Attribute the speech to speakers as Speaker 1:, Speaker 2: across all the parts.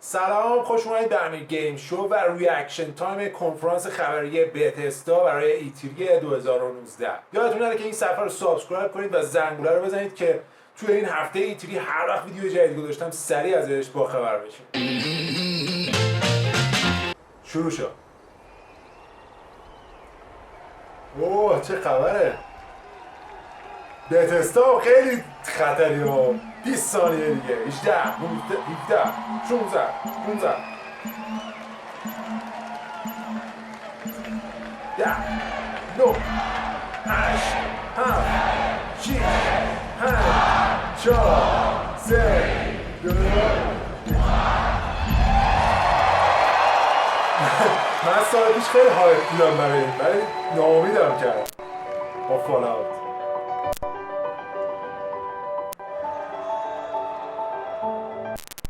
Speaker 1: سلام، خوش اومدید به امیر گیم شو و ریاکشن تایم کنفرانس خبری بتسدا برای E3 2019. یادتون نره که این صفحه رو سابسکرایب کنید و زنگوله رو بزنید که توی این هفته E3 هر وقت ویدیو جدید گذاشتم سریع ازش باخبر بشید. شروع شد. اوه چه خبره؟ بتسدا خیلی خطری ها. 20 ثانیه دیگه 18 17 16 15 10 9 8 7 6 5 4 3 2 من سال پیش خیلی هایپ بودم برای این، ولی ناامیدم کرد با فال‌آوت.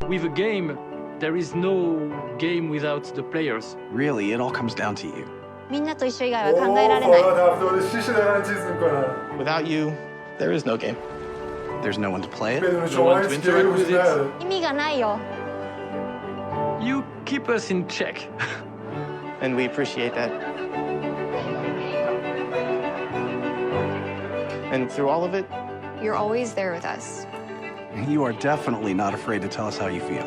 Speaker 2: With a game, there is no game without the players.
Speaker 3: Really, it all comes down to you.
Speaker 4: みんなと一緒以外は考えられない。
Speaker 3: Without you, there is no game. There's no one to play it.
Speaker 2: No one to interact with it.
Speaker 4: 意味がないよ。
Speaker 2: You keep us in check.
Speaker 5: And we appreciate that. And through all of it,
Speaker 4: You're always there with us.
Speaker 3: You are definitely not afraid to tell us how you feel.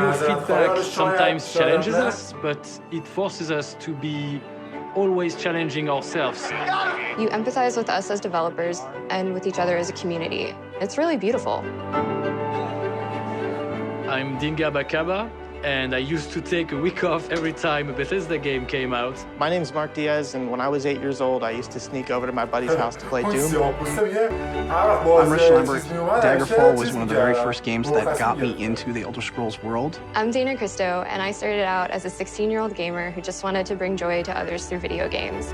Speaker 2: Your feedback sometimes challenges us, but it forces us to be always challenging ourselves.
Speaker 4: You empathize with us as developers and with each other as a community. It's really beautiful.
Speaker 2: I'm Dinga Bakaba, and I used to take a week off every time a Bethesda game came out.
Speaker 5: my name's Mark Diaz, and when I was 8 years old, I used to sneak over to my buddy's house to play Doom.
Speaker 3: I'm Rich Lambert. Daggerfall was one of the very first games that got me into the Elder Scrolls world.
Speaker 4: I'm Dana Christo, and I started out as a 16-year-old gamer who just wanted to bring joy to others through video games.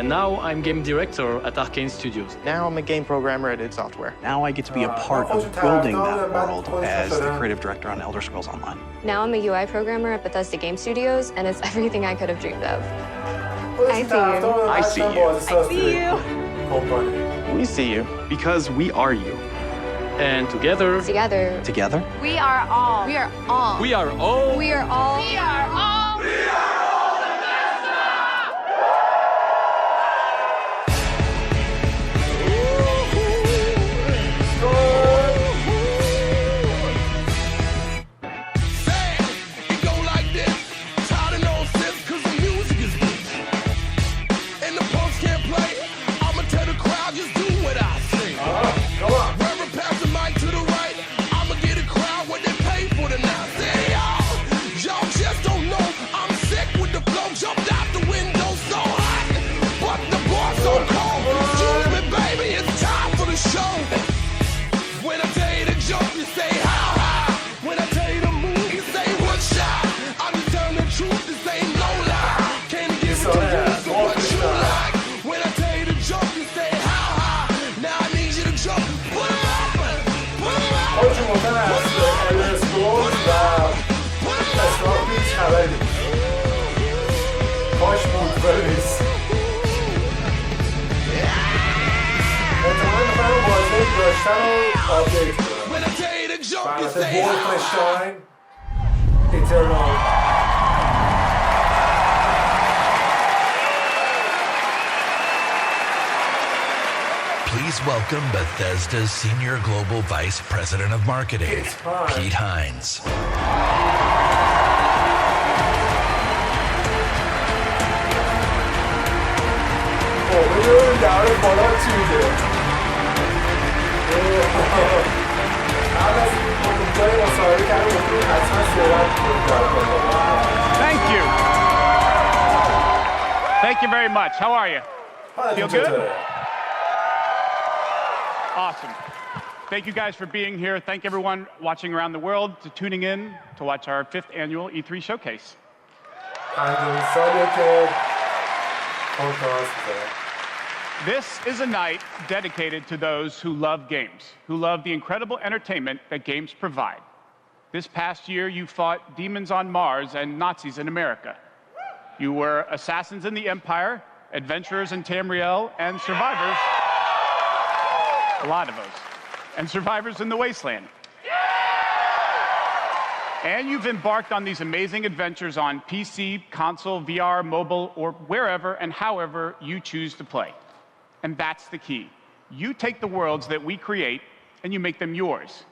Speaker 2: And now I'm game director at Arcane Studios.
Speaker 5: Now I'm a game programmer at id Software.
Speaker 3: Now I get to be a part of building that world as the creative director on Elder Scrolls Online.
Speaker 4: Now I'm a UI programmer at Bethesda Game Studios, and it's everything I could have dreamed of.
Speaker 3: I see you.
Speaker 4: I see you.
Speaker 5: We see you.
Speaker 6: Because we are you.
Speaker 2: And together,
Speaker 3: Together?
Speaker 4: We are all. We are all.
Speaker 2: we are all
Speaker 4: We are all. We are all.
Speaker 7: Please welcome Bethesda's Senior Global Vice President of Marketing, Pete Hines.
Speaker 6: Thank you. Thank you very much. How are you? Feel good? Awesome. Thank you guys for being here. Thank everyone watching around the world to tuning in to watch our 5th annual E3 showcase. This is a night dedicated to those who love games, who love the incredible entertainment that games provide. This past year, you fought demons on Mars and Nazis in America. You were assassins in the Empire, adventurers in Tamriel, and survivors, a lot of us, and survivors in the Wasteland. And you've embarked on these amazing adventures on PC, console, VR, mobile, or wherever and however you choose to play. And that's the key. You take the worlds that we create and you make them yours.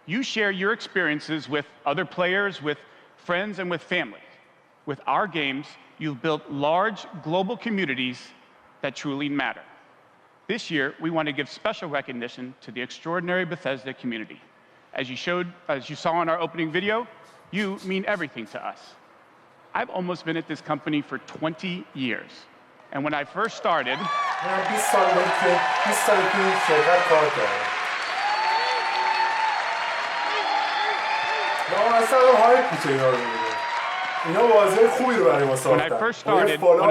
Speaker 6: You share your experiences with other players, with friends, and with family. With our games, you've built large global communities that truly matter. This year, we want to give special recognition to the extraordinary Bethesda community. As you saw in our opening video, you mean everything to us. I've almost been at this company for 20 years. And when I first started, one of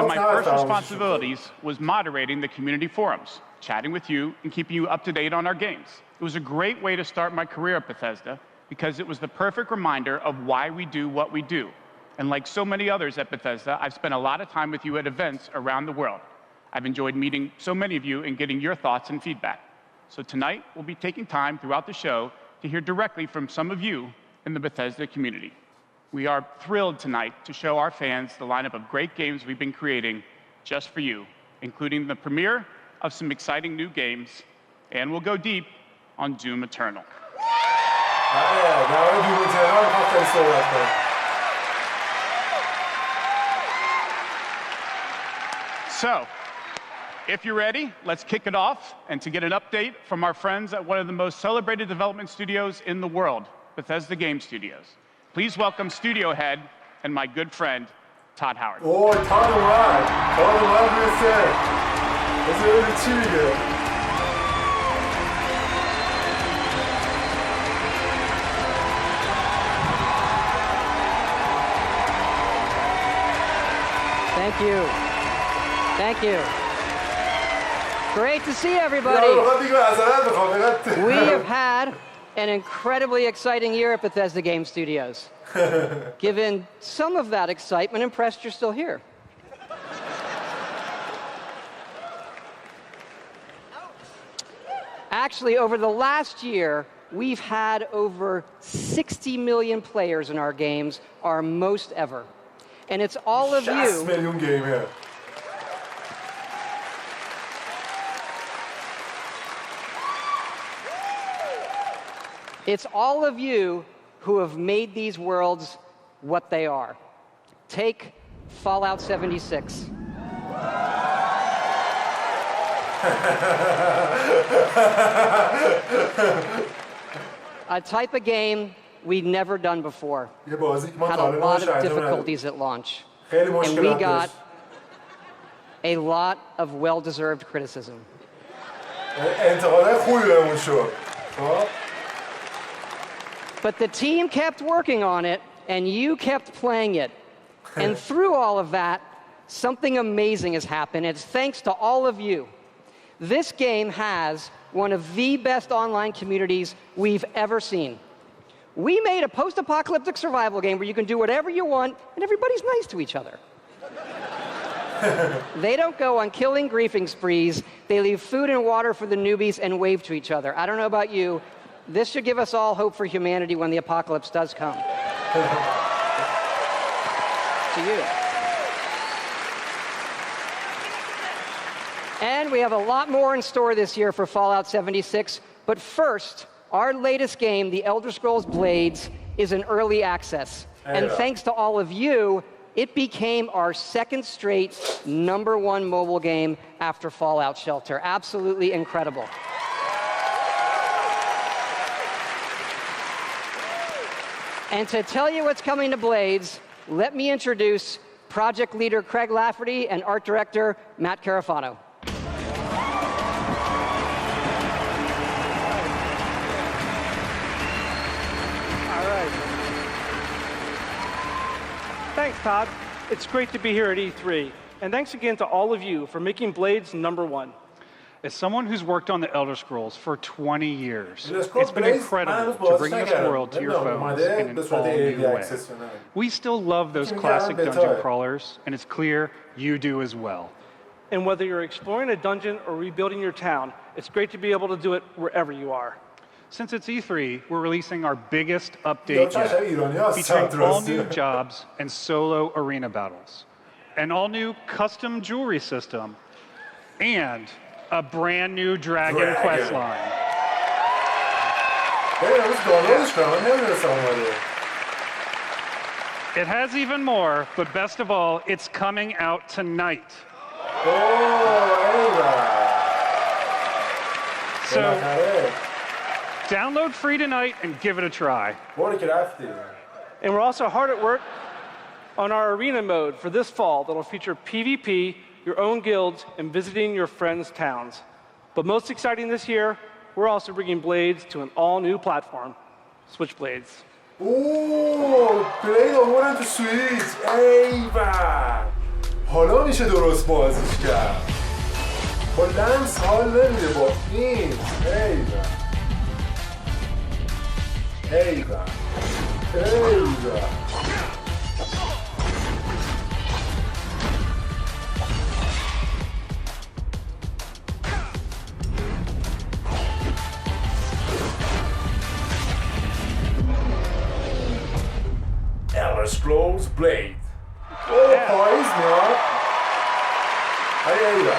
Speaker 6: my first responsibilities was moderating the community forums, chatting with you, and keeping you up to date on our games. It was a great way to start my career at Bethesda because it was the perfect reminder of why we do what we do. And like so many others at Bethesda, I've spent a lot of time with you at events around the world. I've enjoyed meeting so many of you and getting your thoughts and feedback. So tonight, we'll be taking time throughout the show to hear directly from some of you in the Bethesda community. We are thrilled tonight to show our fans the lineup of great games we've been creating just for you, including the premiere of some exciting new games, and we'll go deep on Doom Eternal. So, if you're ready, let's kick it off, and to get an update from our friends at one of the most celebrated development studios in the world, Bethesda Game Studios. Please welcome studio head and my good friend, Todd Howard.
Speaker 1: Oh, Todd Howard. Todd Howard.
Speaker 8: Thank you. Thank you. Great to see everybody. We have had an incredibly exciting year at Bethesda Game Studios. Given some of that excitement, impressed you're still here. Actually, over the last year, we've had over 60 million players in our games, our most ever. And it's all of you. It's all of you who have made these worlds what they are. Take Fallout 76. A type of game we'd never done before. Had a lot of difficulties at launch. And we got a lot of well-deserved criticism. But the team kept working on it, and you kept playing it. And through all of that, something amazing has happened. It's thanks to all of you. This game has one of the best online communities we've ever seen. We made a post-apocalyptic survival game where you can do whatever you want, and everybody's nice to each other. They don't go on killing griefing sprees. They leave food and water for the newbies and wave to each other. I don't know about you. This should give us all hope for humanity when the apocalypse does come. To you. And we have a lot more in store this year for Fallout 76. But first, our latest game, The Elder Scrolls Blades, is in early access. And thanks to all of you, it became our second straight #1 mobile game after Fallout Shelter. Absolutely incredible. And to tell you what's coming to Blades, let me introduce project leader Craig Lafferty and art director Matt Carafano.
Speaker 9: All right. Thanks, Todd. It's great to be here at E3. And thanks again to all of you for making Blades #1.
Speaker 10: As someone who's worked on the Elder Scrolls for 20 years, it's been incredible to bring this world to your phones in an all-new way. We still love those classic dungeon crawlers, and it's clear you do as well.
Speaker 9: And whether you're exploring a dungeon or rebuilding your town, it's great to be able to do it wherever you are.
Speaker 10: Since it's E3, we're releasing our biggest update yet, featuring all new jobs and solo arena battles, an all-new custom jewelry system, and a brand new Dragon quest line. It has even more, but best of all, it's coming out tonight. So, download free tonight and give it a try.
Speaker 9: And we're also hard at work on our arena mode for this fall that'll feature PvP, your own guilds, and visiting your friends' towns. But most exciting this year, we're also bringing Blades to an all-new platform, Switchblades.
Speaker 1: بلید آوردن تو سویچ. ایوه حالا میشه درست بازیش کرد. با لمس حال نمیده با این. ایوه ایوه ایوه Elder Scrolls Blade. پاییز میاد. ایوه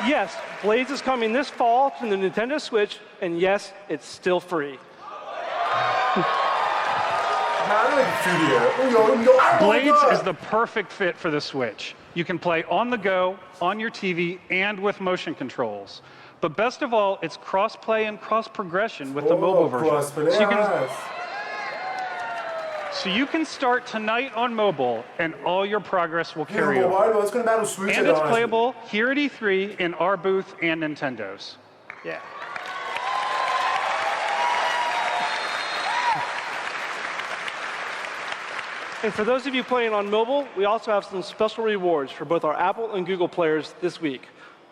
Speaker 9: Yes, Blades is coming this fall to the Nintendo Switch, and yes, it's still free.
Speaker 10: Blades is the perfect fit for the Switch. You can play on the go, on your TV, and with motion controls. But best of all, it's cross-play and cross-progression with the mobile version. So you can start tonight on mobile, and all your progress will carry over. And it's playable here at E3 in our booth and Nintendo's.
Speaker 9: Yeah. And for those of you playing on mobile, we also have some special rewards for both our Apple and Google players this week.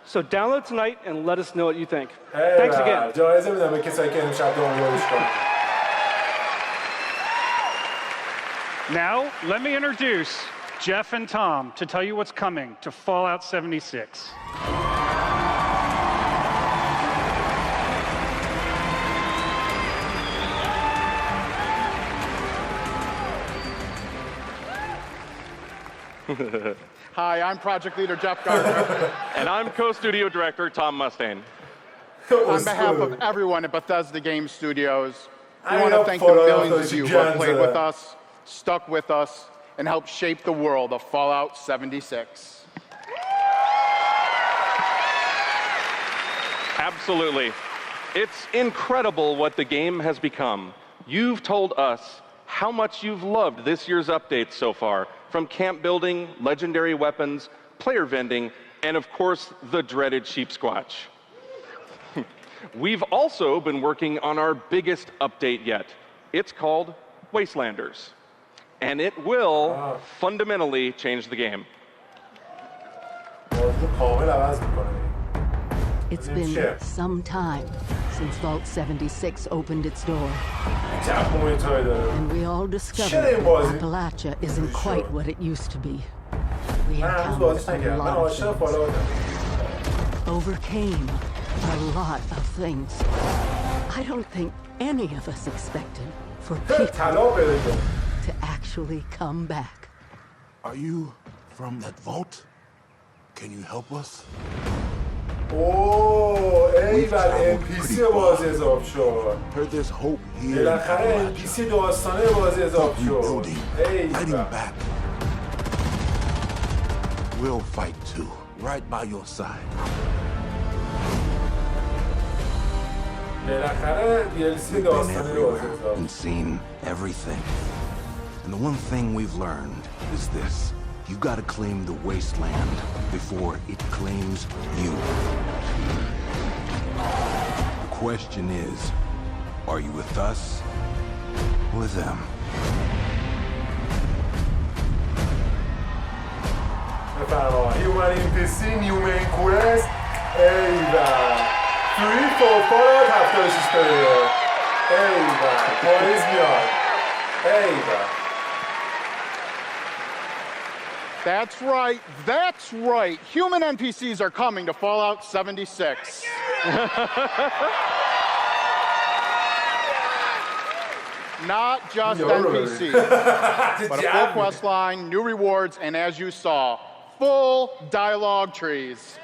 Speaker 9: So download tonight and let us know what you think. Thanks again.
Speaker 10: Now, let me introduce Jeff and Tom to tell you what's coming to Fallout 76.
Speaker 11: Hi, I'm Project Leader Jeff Gardner.
Speaker 12: And I'm Co-Studio Director Tom Mustaine.
Speaker 11: On behalf of everyone at Bethesda Game Studios, we want to thank the millions of you who have played with us, stuck with us, and helped shape the world of Fallout 76.
Speaker 12: Absolutely. It's incredible what the game has become. You've told us how much you've loved this year's updates so far, from camp building, legendary weapons, player vending, and of course, the dreaded sheep squatch. We've also been working on our biggest update yet. It's called Wastelanders. And it will fundamentally change the game.
Speaker 13: It's been some time since Vault 76 opened its door. And we all discovered that Appalachia isn't quite what it used to be. We encountered a lot of things. Overcame a lot of things. I don't think any of us expected for people to actually come back.
Speaker 14: Are you from that vault? Can you help us?
Speaker 1: ایول NPC بازی اضافه شد. بالاخره NPC داستانه بازی اضافه شد. ایول.
Speaker 14: We'll fight too, right by your side.
Speaker 1: بالاخره DLC داستانه بازی اضافه.
Speaker 14: And seen everything. And the one thing we've learned is this. You gotta claim the wasteland before it claims you. The question is, are you with us or with them?
Speaker 1: بفرما Human NPC Newman Quest ایول Free for Fallout 76 پلیر ایول پاییز میاد ایول
Speaker 11: That's right. That's right. Human NPCs are coming to Fallout 76. Not just NPCs, but a full quest line, new rewards, and as you saw, full dialogue trees.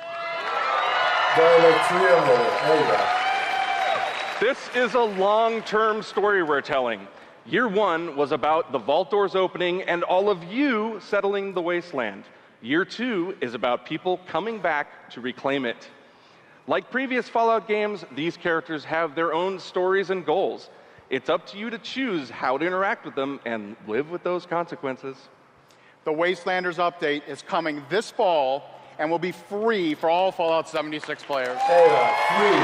Speaker 1: Dialogue tree. There you go.
Speaker 12: This is a long-term story we're telling. Year one was about the vault doors opening and all of you settling the wasteland. Year two is about people coming back to reclaim it. Like previous Fallout games, these characters have their own stories and goals. It's up to you to choose how to interact with them and live with those consequences.
Speaker 11: The Wastelanders update is coming this fall and will be free for all Fallout 76 players.
Speaker 1: Free.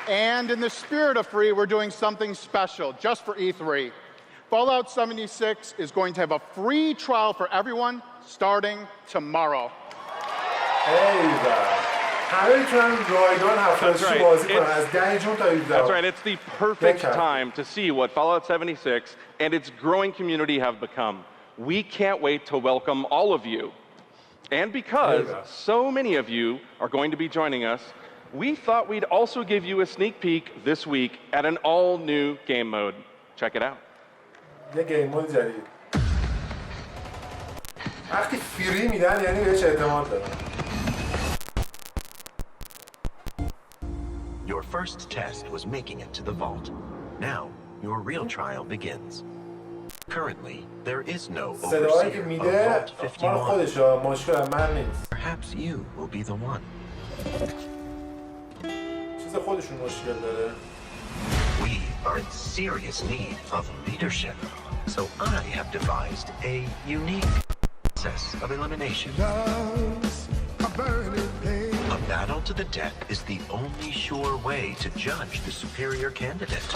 Speaker 11: And in the spirit of free, we're doing something special just for E3. Fallout 76 is going to have a free trial for everyone starting tomorrow.
Speaker 12: That's right, it's the perfect time to see what Fallout 76 and its growing community have become. We can't wait to welcome all of you. And because so many of you are going to be joining us, we thought we'd also give you a sneak peek this week at an all-new game mode. Check it out.
Speaker 1: یه گیم مود جدید. وقتی فری میدن یعنی بهش اعتماد دارن.
Speaker 15: Your first test was making it to the vault. Now, your real trial begins. Currently, there is no overseer of Vault 51. Perhaps you will be the one. We are in serious need of leadership, so I have devised a unique process of elimination. A battle to the death is the only sure way to judge the superior candidate.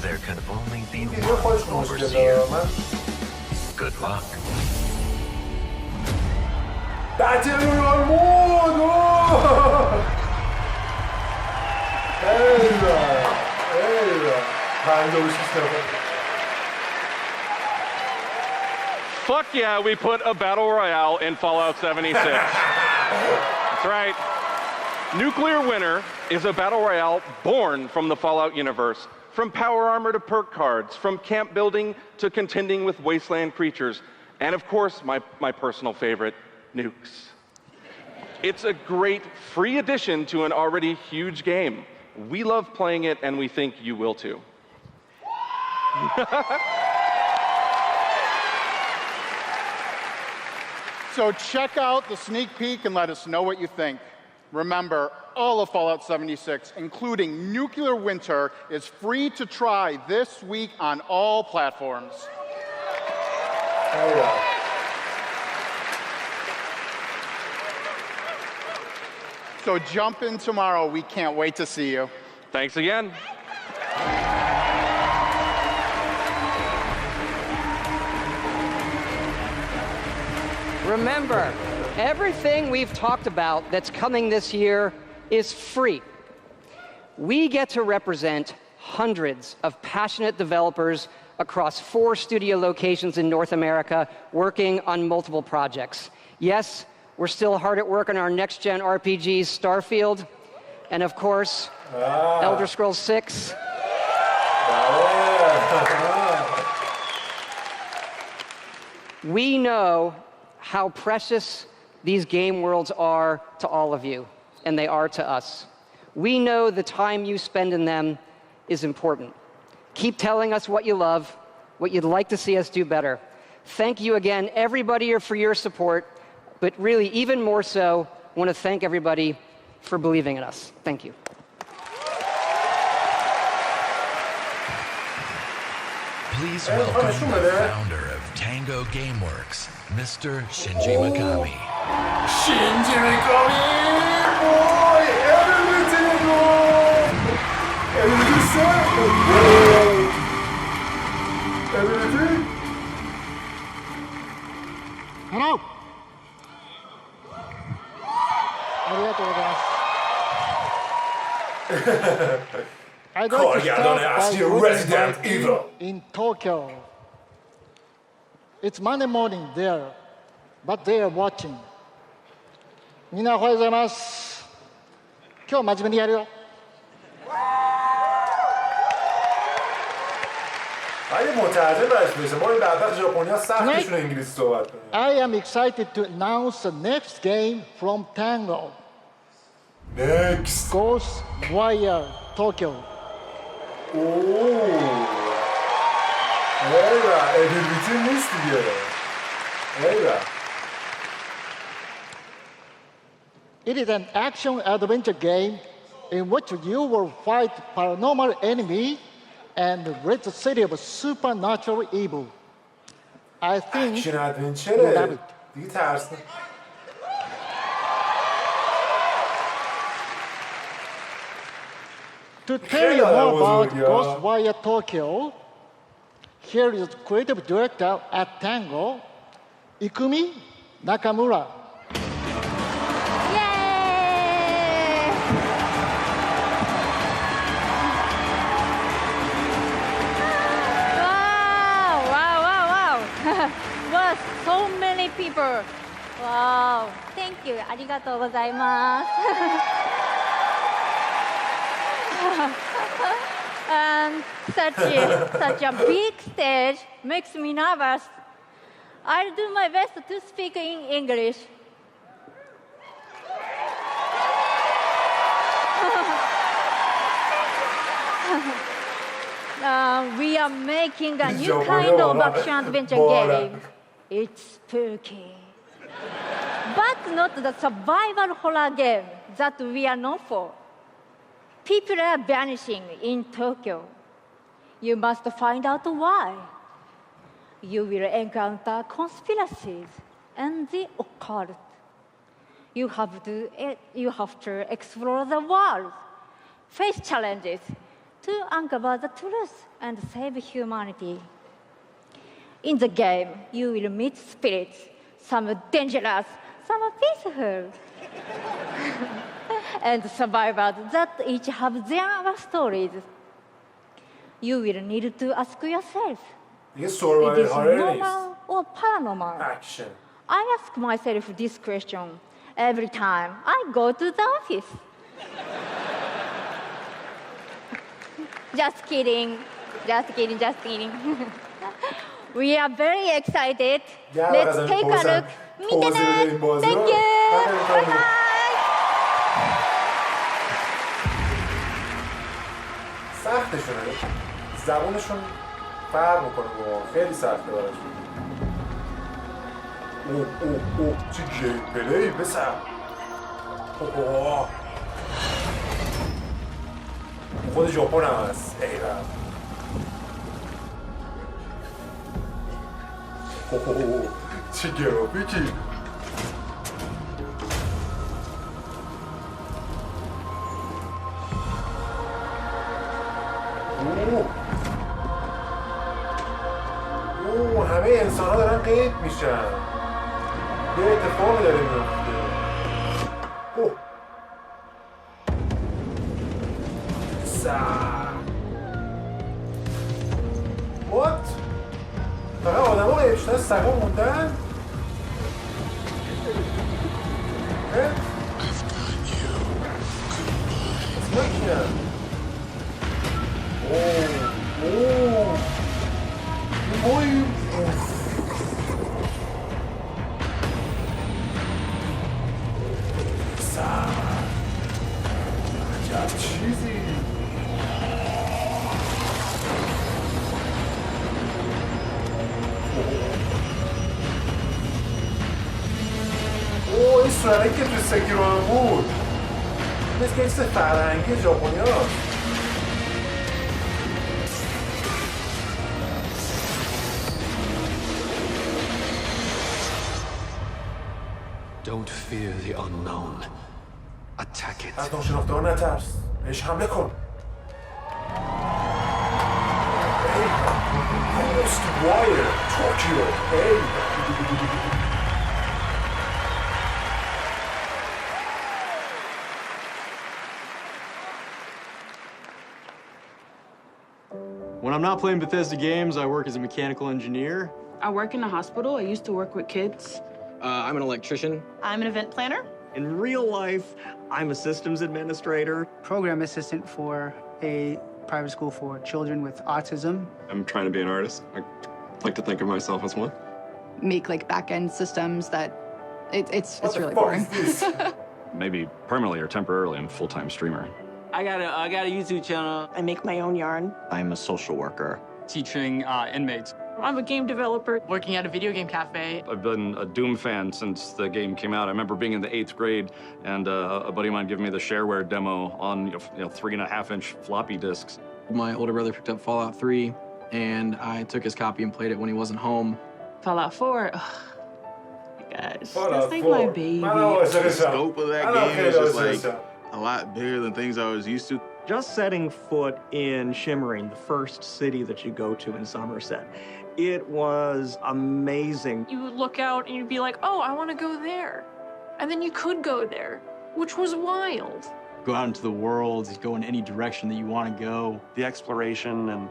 Speaker 15: There can only be one overseer. Good luck.
Speaker 1: Battle Royale mode!
Speaker 12: Fuck yeah, we put a battle royale in Fallout 76. That's right. Nuclear Winter is a battle royale born from the Fallout universe. From power armor to perk cards, from camp building to contending with wasteland creatures, and of course, my personal favorite, nukes. It's a great free addition to an already huge game. We love playing it, and we think you will too.
Speaker 11: So check out the sneak peek and let us know what you think. Remember, all of Fallout 76, including Nuclear Winter, is free to try this week on all platforms. So jump in tomorrow. We can't wait to see you.
Speaker 12: Thanks again.
Speaker 8: Remember, everything we've talked about that's coming this year is free. We get to represent hundreds of passionate developers across 4 studio locations in North America working on multiple projects. Yes, we're still hard at work on our next-gen RPGs, Starfield, and of course, Elder Scrolls 6. We know how precious these game worlds are to all of you, and they are to us. We know the time you spend in them is important. Keep telling us what you love, what you'd like to see us do better. Thank you again, everybody, for your support, but really, even more so, I want to thank everybody for believing in us. Thank you.
Speaker 7: Please welcome the founder of Tango Gameworks, Mr. Shinji Mikami.
Speaker 1: Shinji Mikami! Boy! Everything! Everything set! Everything?
Speaker 16: Hello! ありがとうございます。I'd like to start by Resident Evil in Tokyo. It's Monday morning there, but they are watching. みんなおはようございます。今日真面目にやるよ。
Speaker 1: اگه مترجم براش بشه ما این بدبخت ژاپنی‌ها سختشون انگلیسی صحبت کنن.
Speaker 16: I am excited to announce the next game from Tango.
Speaker 1: Next.
Speaker 16: Ghost Wire Tokyo.
Speaker 1: ایوه ادیلیتی نیست دیگه. ایوه.
Speaker 16: It is an action-adventure game in which you will fight paranormal enemy and rid the city of supernatural evil. I think
Speaker 1: action adventure.
Speaker 16: you love it.
Speaker 1: دیگه ترسناک.
Speaker 16: To tell you more about Ghostwire Tokyo, here is creative director at Tango, Ikumi Nakamura.
Speaker 17: Wow, so many people. Wow, thank you. ありがとうございます。And such a big stage makes me nervous. I'll do my best to speak in English. We are making a new kind of action-adventure game. It's spooky. But not the survival horror game that we are known for. People are vanishing in Tokyo. You must find out why. You will encounter conspiracies and the occult. You have to explore the world, face challenges to uncover the truth and save humanity. In the game, you will meet spirits, some dangerous, some peaceful. And survivors that each have their stories. You will need to ask yourself,
Speaker 1: is
Speaker 17: normal or paranormal?
Speaker 1: Action.
Speaker 17: I ask myself this question every time I go to the office. Just kidding. Just kidding, just kidding. We are very excited. Let's take a look. 見てね. Thank you. Bye bye.
Speaker 1: سختشونه زبونشون فرق میکنه با خیلی سخته براشون. اوه چه گیم پلی بسر. اوه خود ژاپن هم هست. ایوه اوه چه گرافیکی. همه انسان ها دارن قید میشن. یه اتفاقی داره میفته. What؟ فقط آدم ها قید شدن سگا موندن؟ اسمه کیم؟ اوه چیزی. اوه این صورتی که تو سکیرو بود مثل که چیز فرهنگی ژاپنی هست.
Speaker 14: Don't fear the unknown. Attack it.
Speaker 1: از ناشناخته ها نترس. بهش حمله کن. Ghost Wire Tokyo.
Speaker 18: When I'm not playing Bethesda games, I work as a mechanical engineer.
Speaker 19: I work in a hospital. I used to work with kids.
Speaker 18: I'm an electrician.
Speaker 20: I'm an event planner.
Speaker 21: In real life, I'm a systems administrator.
Speaker 22: Program assistant for a private school for children with autism.
Speaker 18: I'm trying to be an artist. I like to think of myself as one.
Speaker 23: Make like back-end systems that it's really boring.
Speaker 18: Maybe permanently or temporarily, I'm a full-time streamer.
Speaker 24: I got a YouTube channel.
Speaker 20: I make my own yarn.
Speaker 21: I'm a social worker.
Speaker 18: Teaching inmates.
Speaker 19: I'm a game developer.
Speaker 20: Working at a video game cafe.
Speaker 18: I've been a Doom fan since the game came out. I remember being in the 8th grade and a buddy of mine giving me the shareware demo on 3.5-inch floppy disks.
Speaker 25: My older brother picked up Fallout 3 and I took his copy and played it when he wasn't home.
Speaker 19: Fallout 4. Guys,
Speaker 1: Fallout
Speaker 19: that's like
Speaker 1: 4.
Speaker 19: my baby.
Speaker 1: The
Speaker 26: scope of that game is just like a lot bigger than things I was used to.
Speaker 21: Just setting foot in Shimmering, the first city that you go to in Somerset, it was amazing.
Speaker 19: You would look out and you'd be like, oh, I want to go there. And then you could go there, which was wild.
Speaker 18: Go out into the world, go in any direction that you want to go.
Speaker 27: The exploration and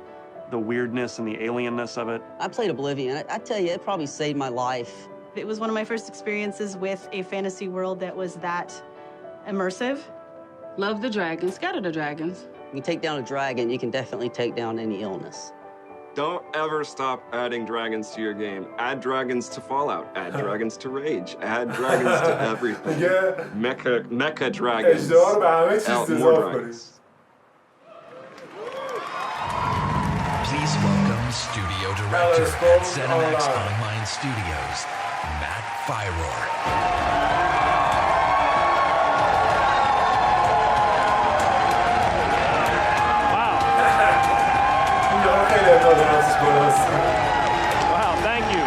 Speaker 27: the weirdness and the alienness of it.
Speaker 28: I played Oblivion. I tell you, it probably saved my life.
Speaker 20: It was one of my first experiences with a fantasy world that was that immersive.
Speaker 19: Love the dragons. Scatter the dragons.
Speaker 28: You take down a dragon, you can definitely take down any illness.
Speaker 18: Don't ever stop adding dragons to your game. Add dragons to Fallout. Add dragons to Rage. Add dragons to everything.
Speaker 1: Yeah.
Speaker 18: Mecha dragons.
Speaker 1: More
Speaker 18: dragons.
Speaker 7: Please welcome Studio Director at ZeniMax Online Studios, Matt Fyror.
Speaker 29: Wow, thank you.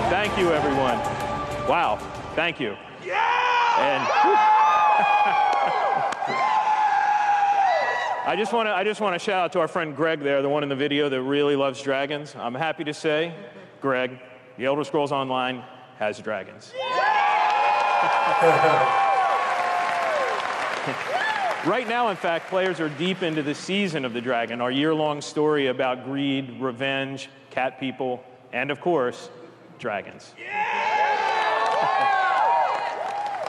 Speaker 29: Thank you, everyone. Wow, thank you. Yeah! And I just want to shout out to our friend Greg there, the one in the video that really loves dragons. I'm happy to say, Greg, The Elder Scrolls Online has dragons. Right now, in fact, players are deep into the Season of the Dragon, our year-long story about greed, revenge, cat people, and of course, dragons.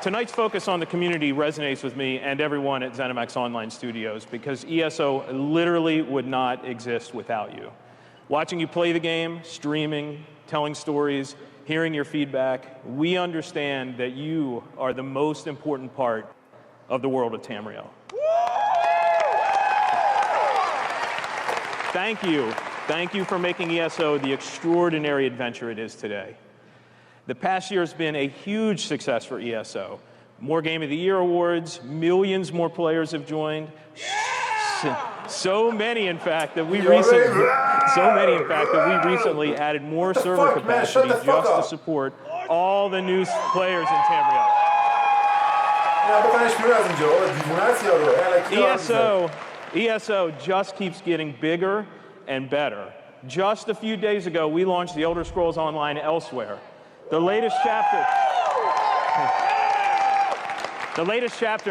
Speaker 29: Tonight's focus on the community resonates with me and everyone at ZeniMax Online Studios because ESO literally would not exist without you. Watching you play the game, streaming, telling stories, hearing your feedback, we understand that you are the most important part of the world of Tamriel. Thank you. Thank you for making ESO the extraordinary adventure it is today. The past year has been a huge success for ESO. More Game of the Year awards, millions more players have joined. So many, in fact, that we recently added more server capacity just to support all the new players in Tamriel. ESO just keeps getting bigger and better. Just a few days ago, we launched The Elder Scrolls Online Elsewhere, the latest chapter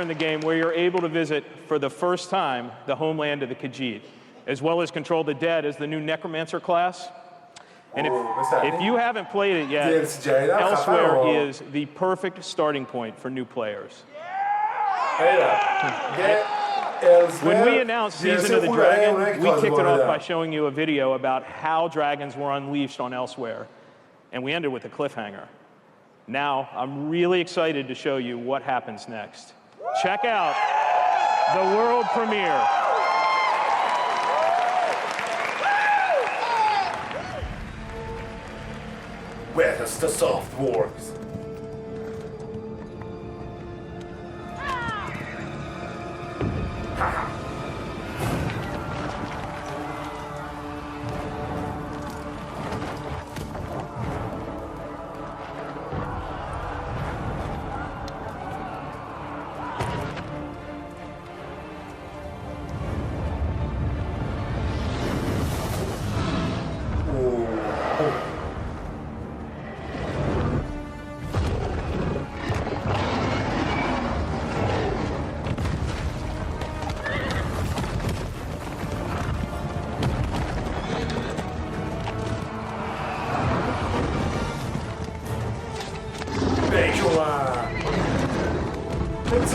Speaker 29: in the game where you're able to visit for the first time the homeland of the Khajiit, as well as control the dead as the new Necromancer class. And if you haven't played it yet, Elsewhere is the perfect starting point for new players. When we announced Season of the Dragon, we kicked it off by showing you a video about how dragons were unleashed on Elsewhere, and we ended with a cliffhanger. Now, I'm really excited to show you what happens next. Check out the world premiere.
Speaker 1: Where does the soft works?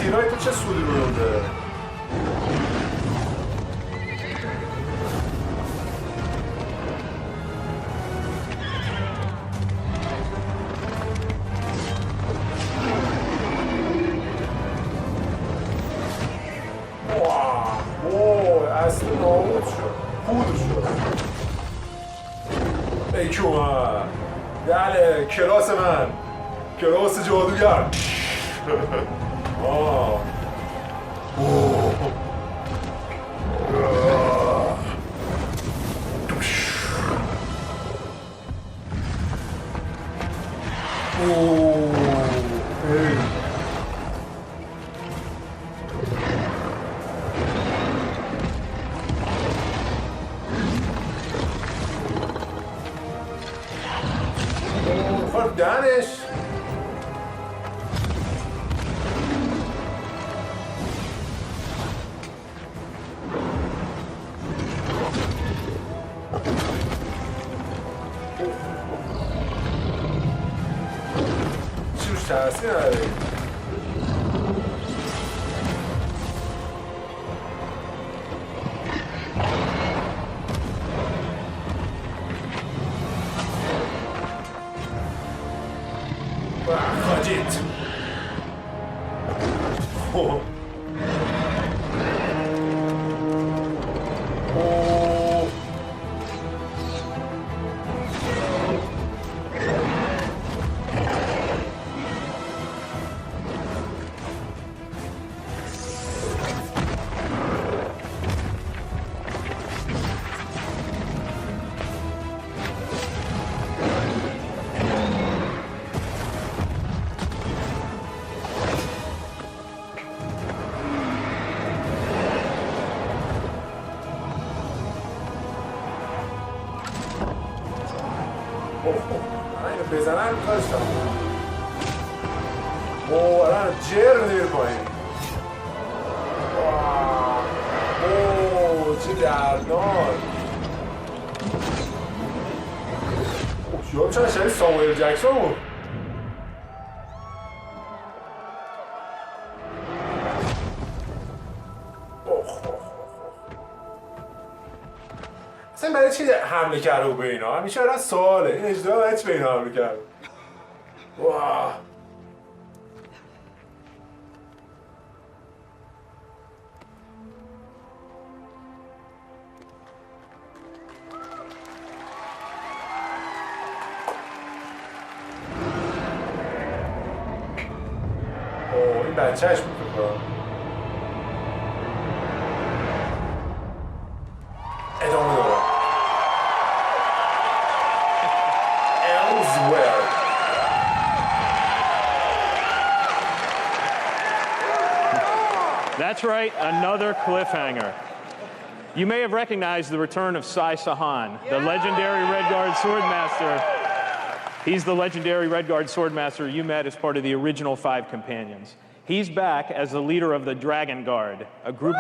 Speaker 1: تیرای تو چه سودی رو داده؟ اصلا نابود شد پودر شد بیکی اومد بله کلاس من کلاس جادوگر دانش چیش تاثیر نداره خاجیت بزنن کارش تموم الان جر میره پایین چه دردناک شما چند شبیه ساموئل جکسون بود اصلا برای چی حمله کرده به اینا؟ همیشه برای سواله این اجدها برای چی به اینا حمله کرده؟ واه این بچهش بود ادامه داره
Speaker 29: That's right, another cliffhanger. You may have recognized the return of Sai Sahan, the legendary Redguard Swordmaster. He's the legendary Redguard Swordmaster you met as part of the original 5 companions. He's back as the leader of the Dragon Guard, a group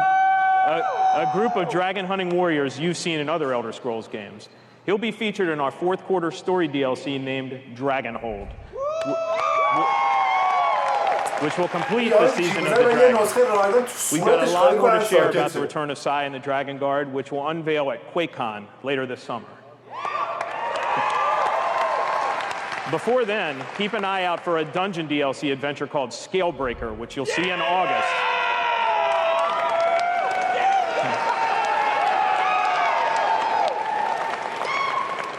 Speaker 29: of dragon hunting warriors you've seen in other Elder Scrolls games. He'll be featured in our 4th quarter story DLC named Dragonhold, which will complete the season of the Dragon. We've got a lot more to share about the return of Sai and the Dragon Guard, which will unveil at QuakeCon later this summer. Before then, keep an eye out for a dungeon DLC adventure called Scalebreaker, which you'll see in August.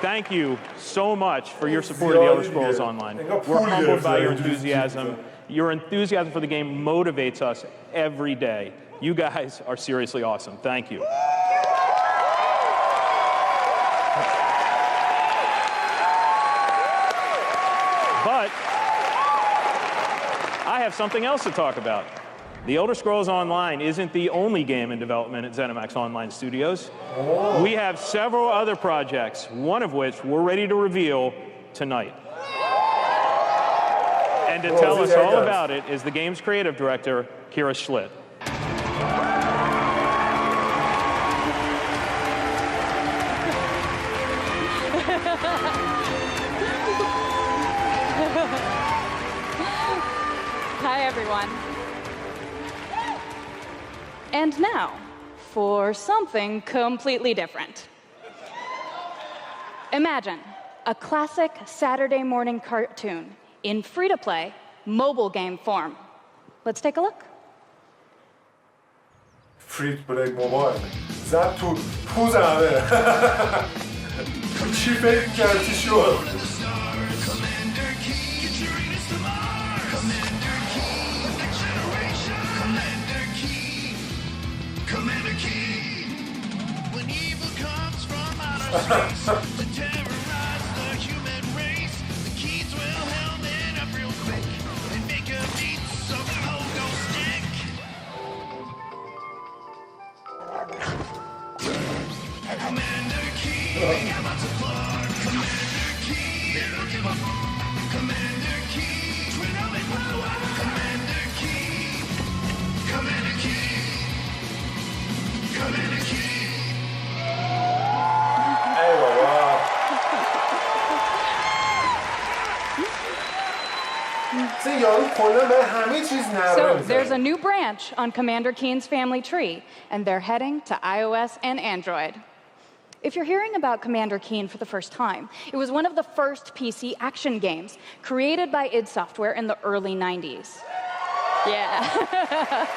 Speaker 29: Thank you so much for your support of the Elder Scrolls Online. We're humbled by your enthusiasm. Your enthusiasm for the game motivates us every day. You guys are seriously awesome. Thank you. But I have something else to talk about. The Elder Scrolls Online isn't the only game in development at ZeniMax Online Studios. Oh. We have several other projects, one of which we're ready to reveal tonight. And to tell us all about it is the game's creative director, Kira Schlitt.
Speaker 2: Hi, everyone. And now, for something completely different. Imagine a classic Saturday morning cartoon in free-to-play mobile game form. Let's take a look.
Speaker 1: free-to-play mobile. زد تو پوزمه. چی فکر کردی شد؟
Speaker 3: To terrorize the human race, the keys will helm it up real quick and make a beat so the pogo stick. Commander Key, I'm about to flood. Commander Key, never give up. Commander Key, twin helmet power. Commander Key, Commander Key, Commander Key.
Speaker 2: So there's a new branch on Commander Keen's family tree, and they're heading to iOS and Android. If you're hearing about Commander Keen for the first time, it was one of the first PC action games created by id Software in the early 90s. Yeah.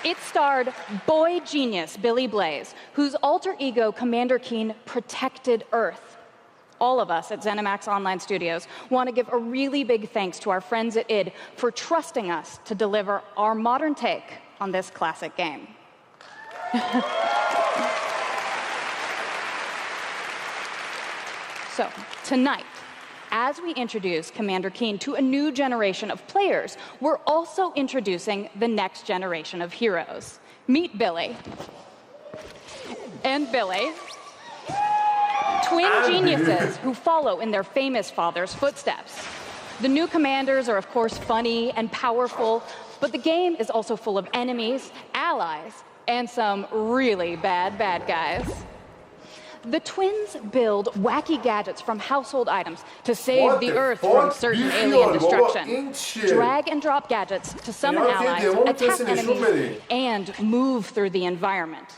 Speaker 2: It starred boy genius Billy Blaze, whose alter ego Commander Keen protected Earth. All of us at ZeniMax Online Studios want to give a really big thanks to our friends at id for trusting us to deliver our modern take on this classic game. So, tonight, as we introduce Commander Keen to a new generation of players, we're also introducing the next generation of heroes. Meet Billy. And Billy. Twin geniuses who follow in their famous father's footsteps. The new commanders are, of course, funny and powerful, but the game is also full of enemies, allies, and some really bad guys. The twins build wacky gadgets from household items to save the Earth from certain alien destruction. Drag and drop gadgets to summon allies, attack enemies, and move through the environment.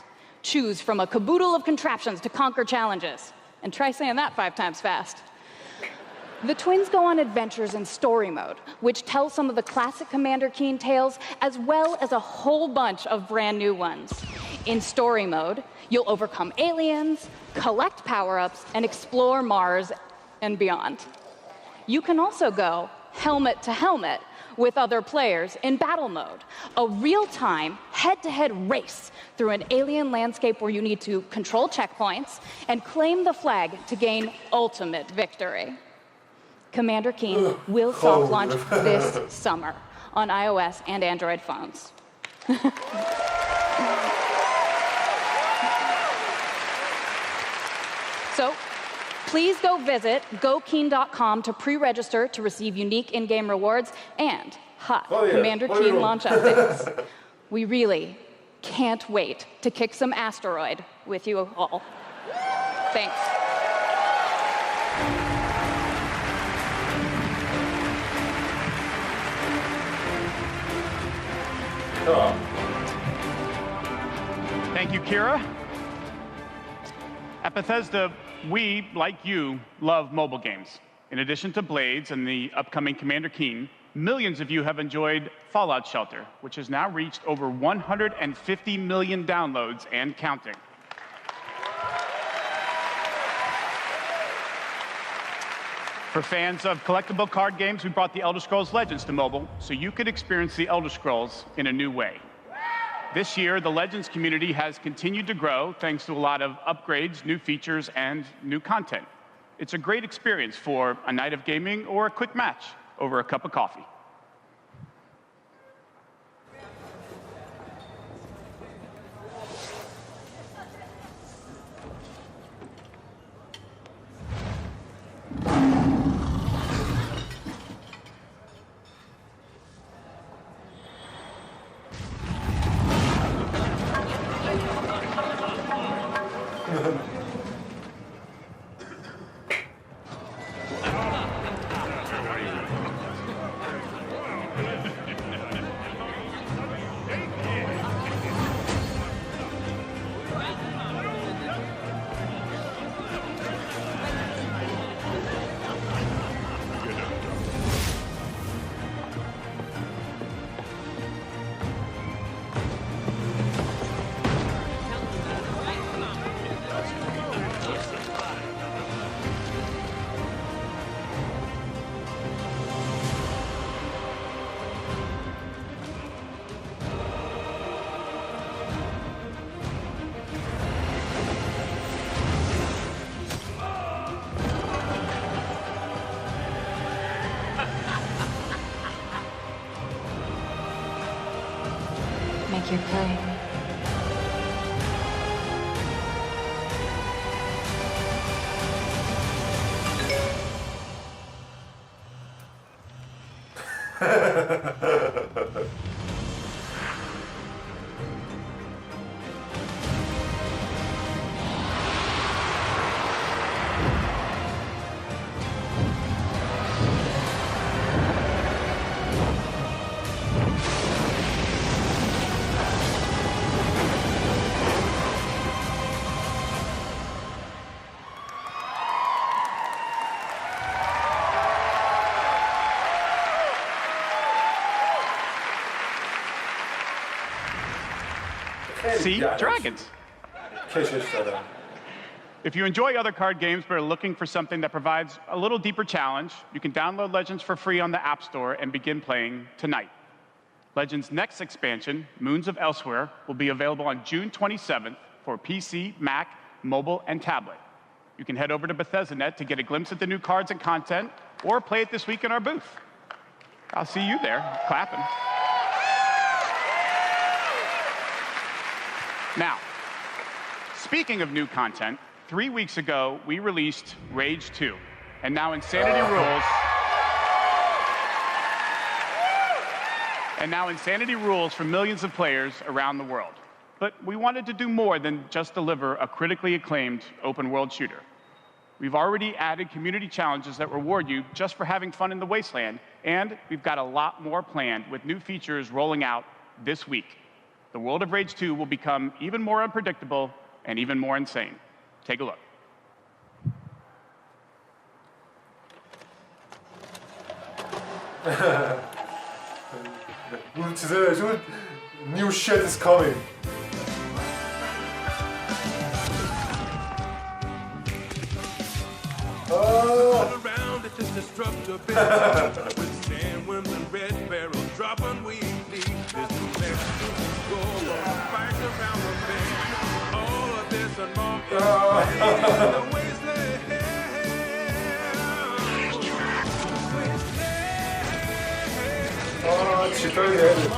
Speaker 2: Choose from a caboodle of contraptions to conquer challenges. And try saying that 5 times fast. The twins go on adventures in story mode, which tells some of the classic Commander Keen tales, as well as a whole bunch of brand new ones. In story mode, you'll overcome aliens, collect power-ups, and explore Mars and beyond. You can also go helmet to helmet with other players in battle mode, a real-time, head-to-head race through an alien landscape where you need to control checkpoints and claim the flag to gain ultimate victory. Commander Keen will soft launch this summer on iOS and Android phones. So, please go visit gokeen.com to pre-register to receive unique in-game rewards and hot Commander Keen launch updates. We really can't wait to kick some asteroid with you all. Thanks.
Speaker 11: Thank you, Kira. At Bethesda, We, like you, love mobile games. In addition to Blades and the upcoming Commander Keen, millions of you have enjoyed Fallout Shelter, which has now reached over 150 million downloads and counting. For fans of collectible card games, we brought the Elder Scrolls Legends to mobile so you could experience the Elder Scrolls in a new way. This year, the Legends community has continued to grow thanks to a lot of upgrades, new features, and new content. It's a great experience for a night of gaming or a quick match over a cup of coffee.
Speaker 2: Make your play.
Speaker 11: See? Dragons. If you enjoy other card games but are looking for something that provides a little deeper challenge, you can download Legends for free on the App Store and begin playing tonight. Legends' next expansion, Moons of Elsewhere, will be available on June 27th for PC, Mac, mobile, and tablet. You can head over to Bethesda.net to get a glimpse at the new cards and content, or play it this week in our booth. I'll see you there, clapping. Now, speaking of new content, 3 weeks ago, we released Rage 2, and now Insanity rules for millions of players around the world. But we wanted to do more than just deliver a critically acclaimed open-world shooter. We've already added community challenges that reward you just for having fun in the wasteland, and we've got a lot more planned with new features rolling out this week. The world of Rage 2 will become even more unpredictable and even more insane. Take a look.
Speaker 1: New shit is coming.
Speaker 3: All around it is destructive with sandworms and red barrels dropping weekly. There's no less go on fight around the bend. All of this and more in the wasteland.
Speaker 1: چطوری هلی؟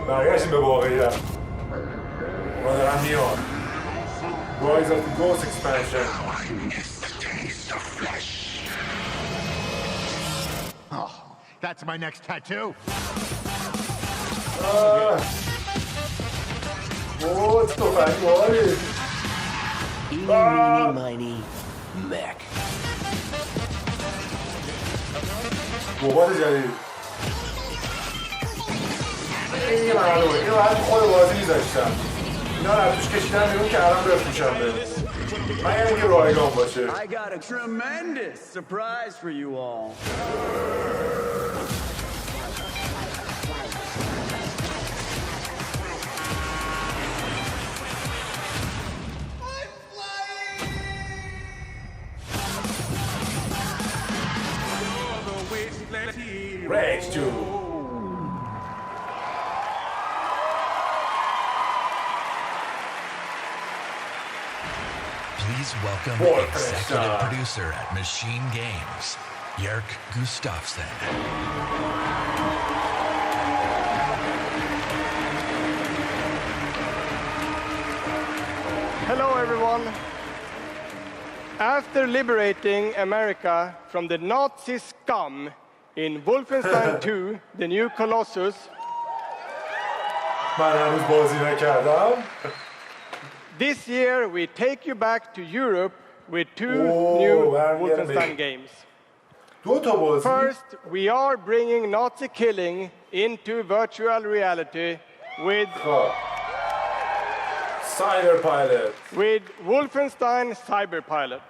Speaker 1: برگشتیم به واقعیت. ما دارم میان. Rise of the Ghost expansion.
Speaker 4: Oh, that's my next tattoo.
Speaker 1: اوه تو فنی باری
Speaker 4: Eeny, meeny, mech.
Speaker 1: بابات جدید این معلومه اینو باید خود بازی میذاشتم اینا رو توش کشیدم بیرون که الان بفروشم به من یه میگه رایگان باشه
Speaker 4: I got a tremendous surprise for you all.
Speaker 1: Rage 2.
Speaker 7: Please welcome executive producer at Machine Games, Jörg Gustafsson.
Speaker 5: Hello, everyone. After liberating America from the Nazi scum in Wolfenstein 2, The New Colossus, this year we take you back to Europe with two new Wolfenstein games. First, we are bringing Nazi killing into virtual reality with
Speaker 1: Cyberpilot.
Speaker 5: With Wolfenstein Cyberpilot.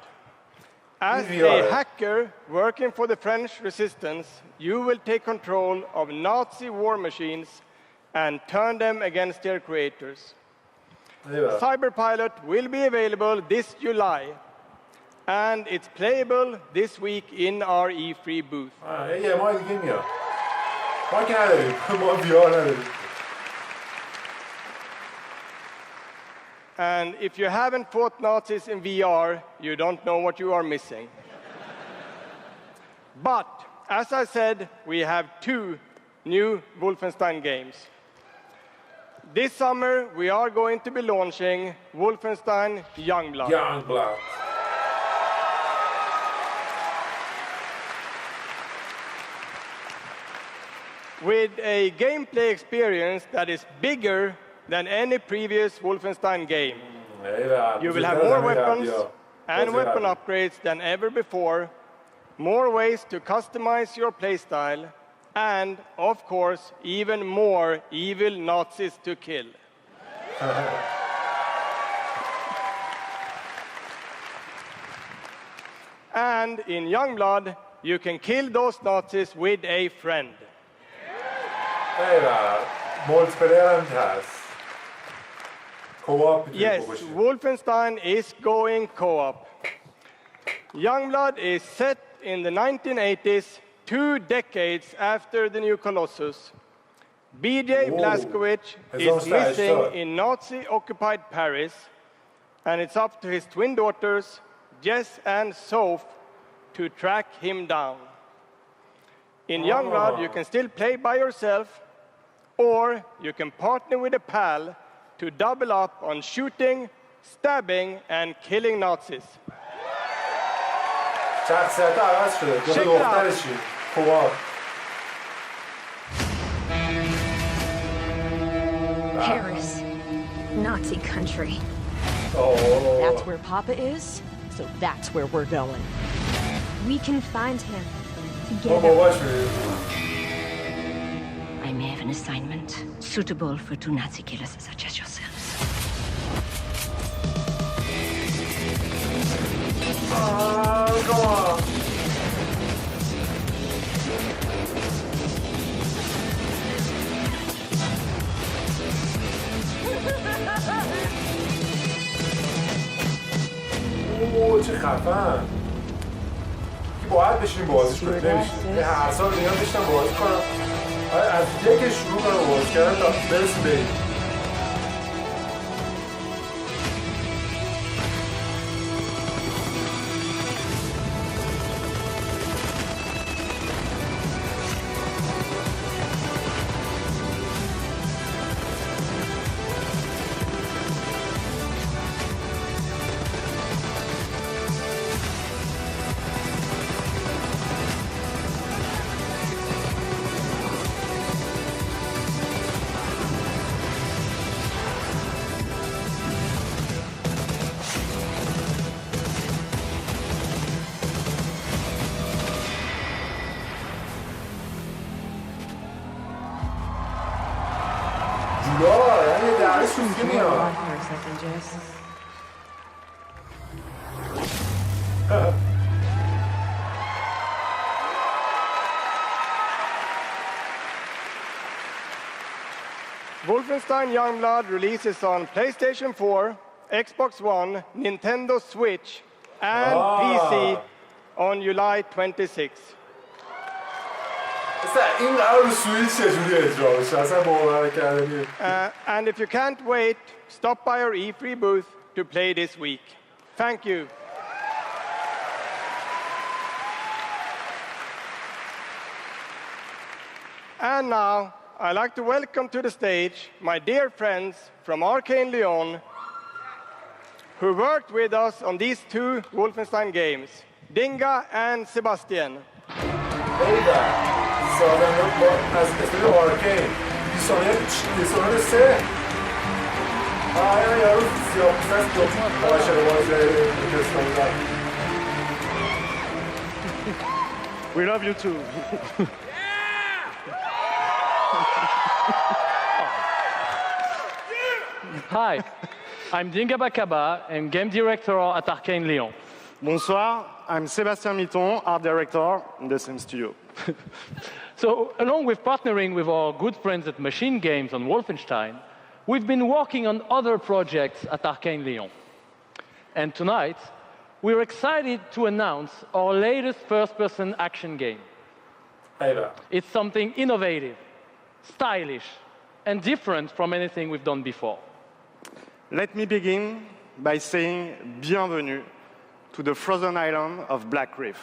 Speaker 5: As a hacker working for the French resistance, you will take control of Nazi war machines and turn them against their creators. Cyberpilot will be available this July, and it's playable this week in our E3 booth. And if you haven't fought Nazis in VR, you don't know what you are missing. But, as I said, we have two new Wolfenstein games. This summer, we are going to be launching Wolfenstein Youngblood.
Speaker 1: Youngblood.
Speaker 5: With a gameplay experience that is bigger than any previous Wolfenstein game. You will have more weapons and weapon upgrades than ever before, more ways to customize your playstyle, and, of course, even more evil Nazis to kill. And in Youngblood, you can kill those Nazis with a friend. Yes, Wolfenstein is going co-op. Youngblood is set in the 1980s, 2 decades after the new Colossus. BJ Blazkowicz is missing in Nazi-occupied Paris, and it's up to his twin daughters, Jess and Soph, to track him down. In Youngblood, you can still play by yourself, or you can partner with a pal to double up on shooting, stabbing, and killing Nazis. Check it out.
Speaker 6: Paris, Nazi country.
Speaker 8: That's where Papa is, so that's where we're going.
Speaker 6: We can find him together.
Speaker 8: I may have an assignment suitable for 2 Nazi killers such as yourselves.
Speaker 1: Go on. اوه چه خفن که باید بشینیم بازیش کنیم نمیشه هر سال دیگه بشینم بازی کنم از یک شروع کنم بازی کردن تا برسیم به این سوسکی میاد.
Speaker 5: Wolfenstein Youngblood releases on PlayStation 4, Xbox One, Nintendo Switch, and PC on July 26.
Speaker 1: این قرار رو سویچ چجوری اجرا بشه؟ اصلا باور کردنی.
Speaker 5: And if you can't wait, stop by our E3 booth to play this week. Thank you. And now, I'd like to welcome to the stage my dear friends from Arcane Lyon, who worked with us on these two Wolfenstein games, Dinga and Sebastian.
Speaker 1: از استودیو آرکین دیسونر 3 یارو سیاپوست هست دو باشر بازی بتسدا.
Speaker 27: We love you too.
Speaker 9: Hi, I'm Dinga Bakaba, and game director at Arcane Lyon.
Speaker 27: Bonsoir, I'm Sébastien Mitton, art director in the same studio.
Speaker 9: So, along with partnering with our good friends at Machine Games on Wolfenstein, we've been working on other projects at Arcane Lyon. And tonight, we're excited to announce our latest first-person action game. It's something innovative, stylish, and different from anything we've done before.
Speaker 27: Let me begin by saying bienvenue to the frozen island of Black Reef.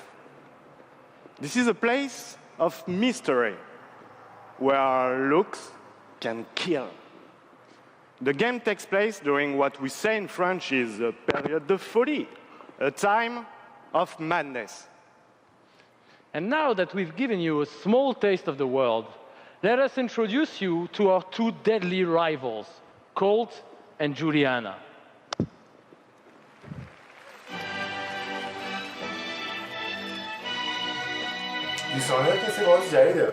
Speaker 27: This is a place of mystery, where looks can kill. The game takes place during what we say in French is a période de folie, a time of madness.
Speaker 9: And now that we've given you a small taste of the world, let us introduce you to our two deadly rivals, Colt and Juliana.
Speaker 1: دیسونر کسی باز جدیده.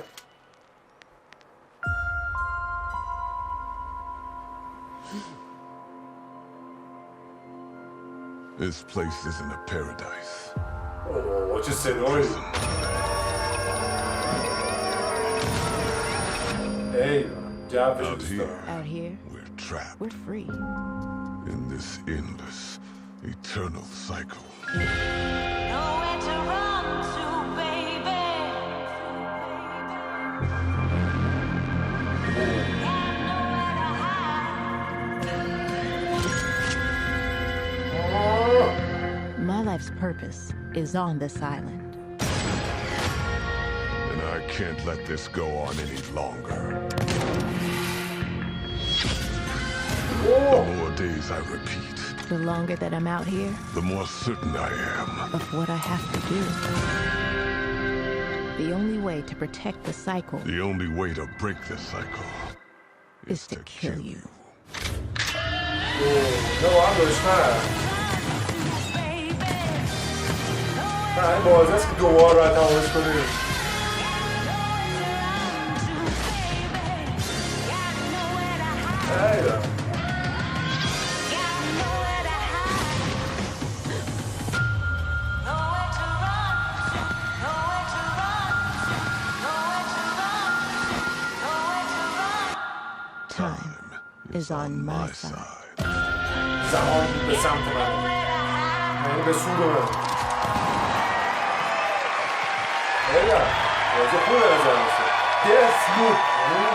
Speaker 10: This place isn't a paradise.
Speaker 1: Oh, چه صدایی. Hey,
Speaker 10: Out here, we're trapped.
Speaker 12: We're free.
Speaker 10: In this endless, eternal cycle.
Speaker 3: Nowhere to run to, baby. Got nowhere to hide.
Speaker 12: My life's purpose is on this island.
Speaker 10: And I can't let this go on any longer. The more days I repeat,
Speaker 12: The longer that I'm out here,
Speaker 10: the more certain I am
Speaker 12: of what I have to do. The only way to protect the cycle
Speaker 10: the only way to break the cycle
Speaker 12: is to kill you.
Speaker 1: نه واقعا دشمن. این بازی است که دوبار باید تمامش کنیم.
Speaker 12: Time is on my side.
Speaker 1: زمان به سمت من. یعنی به سود من. بگم بازی خوبه نظر میشه. دست لوپ یعنی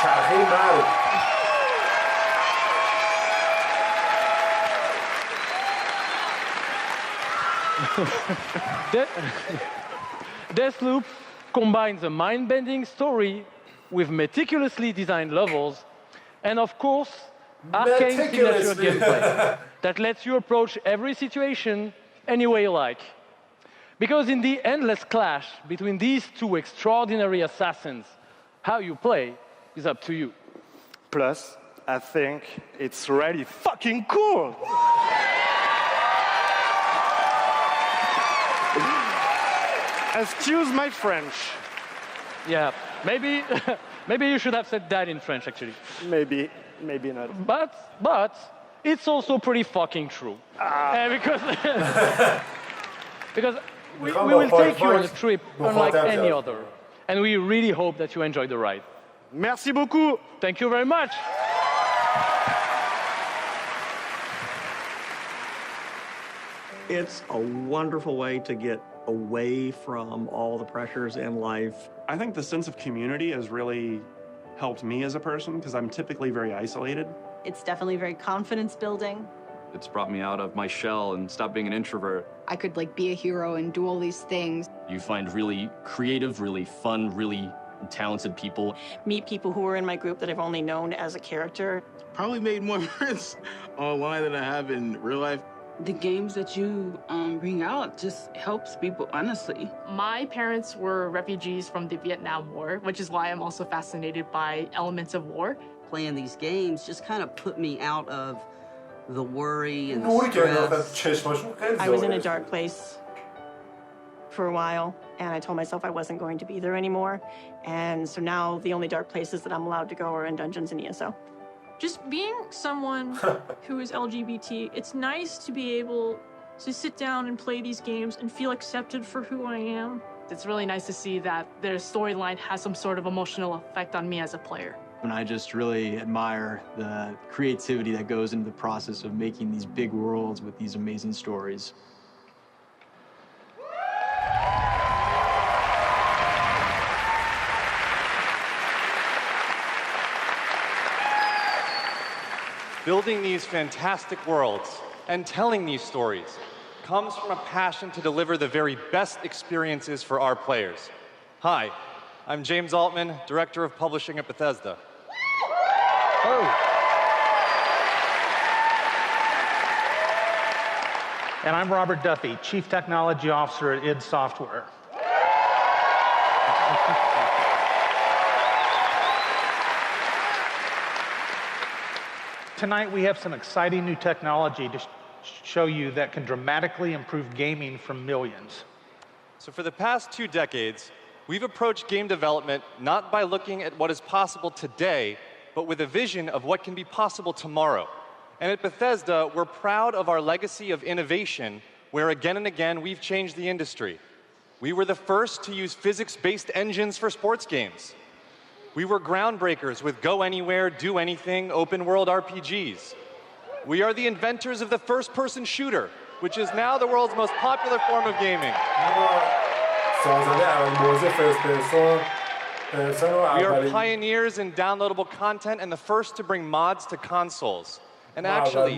Speaker 1: چرخه مرگ.
Speaker 9: Deathloop combines a mind-bending story with meticulously designed levels, and of course, Arcane's signature gameplay that lets you approach every situation any way you like. Because in the endless clash between these two extraordinary assassins, how you play is up to you.
Speaker 27: Plus, I think it's really fucking cool. Excuse my French.
Speaker 9: Yeah, maybe you should have said that in French, actually.
Speaker 27: Maybe.
Speaker 5: maybe not.
Speaker 9: But it's also pretty fucking true. Because we will take you on a trip unlike any other. And we really hope that you enjoy the ride.
Speaker 5: Merci beaucoup.
Speaker 9: Thank you very much.
Speaker 21: It's a wonderful way to get away from all the pressures in life.
Speaker 27: I think the sense of community has really helped me as a person because I'm typically very isolated.
Speaker 20: It's definitely very confidence building.
Speaker 18: It's brought me out of my shell and stopped being an introvert.
Speaker 13: I could like be a hero and do all these things.
Speaker 14: You find really creative, really fun, really talented people.
Speaker 15: Meet people who are in my group that I've only known as a character.
Speaker 26: Probably made more friends online than I have in real life.
Speaker 16: The games that you bring out just helps people, honestly.
Speaker 19: My parents were refugees from the Vietnam War, which is why I'm also fascinated by elements of war.
Speaker 28: Playing these games just kind of put me out of the worry and the stress.
Speaker 15: I was in a dark place for a while, and I told myself I wasn't going to be there anymore. And so now the only dark places that I'm allowed to go are in dungeons and ESO.
Speaker 19: Just being someone who is LGBT, it's nice to be able to sit down and play these games and feel accepted for who I am. It's really nice to see that their storyline has some sort of emotional effect on me as a player.
Speaker 17: And I just really admire the creativity that goes into the process of making these big worlds with these amazing stories.
Speaker 22: Building these fantastic worlds and telling these stories comes from a passion to deliver the very best experiences for our players. Hi, I'm James Altman, Director of Publishing at Bethesda.
Speaker 23: And I'm Robert Duffy, Chief Technology Officer at id Software. Tonight we have some exciting new technology to show you that can dramatically improve gaming for millions.
Speaker 22: So for the past 2 decades, we've approached game development not by looking at what is possible today, but with a vision of what can be possible tomorrow. And at Bethesda, we're proud of our legacy of innovation, where again and again we've changed the industry. We were the first to use physics-based engines for sports games. We were groundbreakers with Go Anywhere, Do Anything, open-world RPGs. We are the inventors of the first-person shooter, which is now the world's most popular form of gaming. We are pioneers in downloadable content and the first to bring mods to consoles. And actually,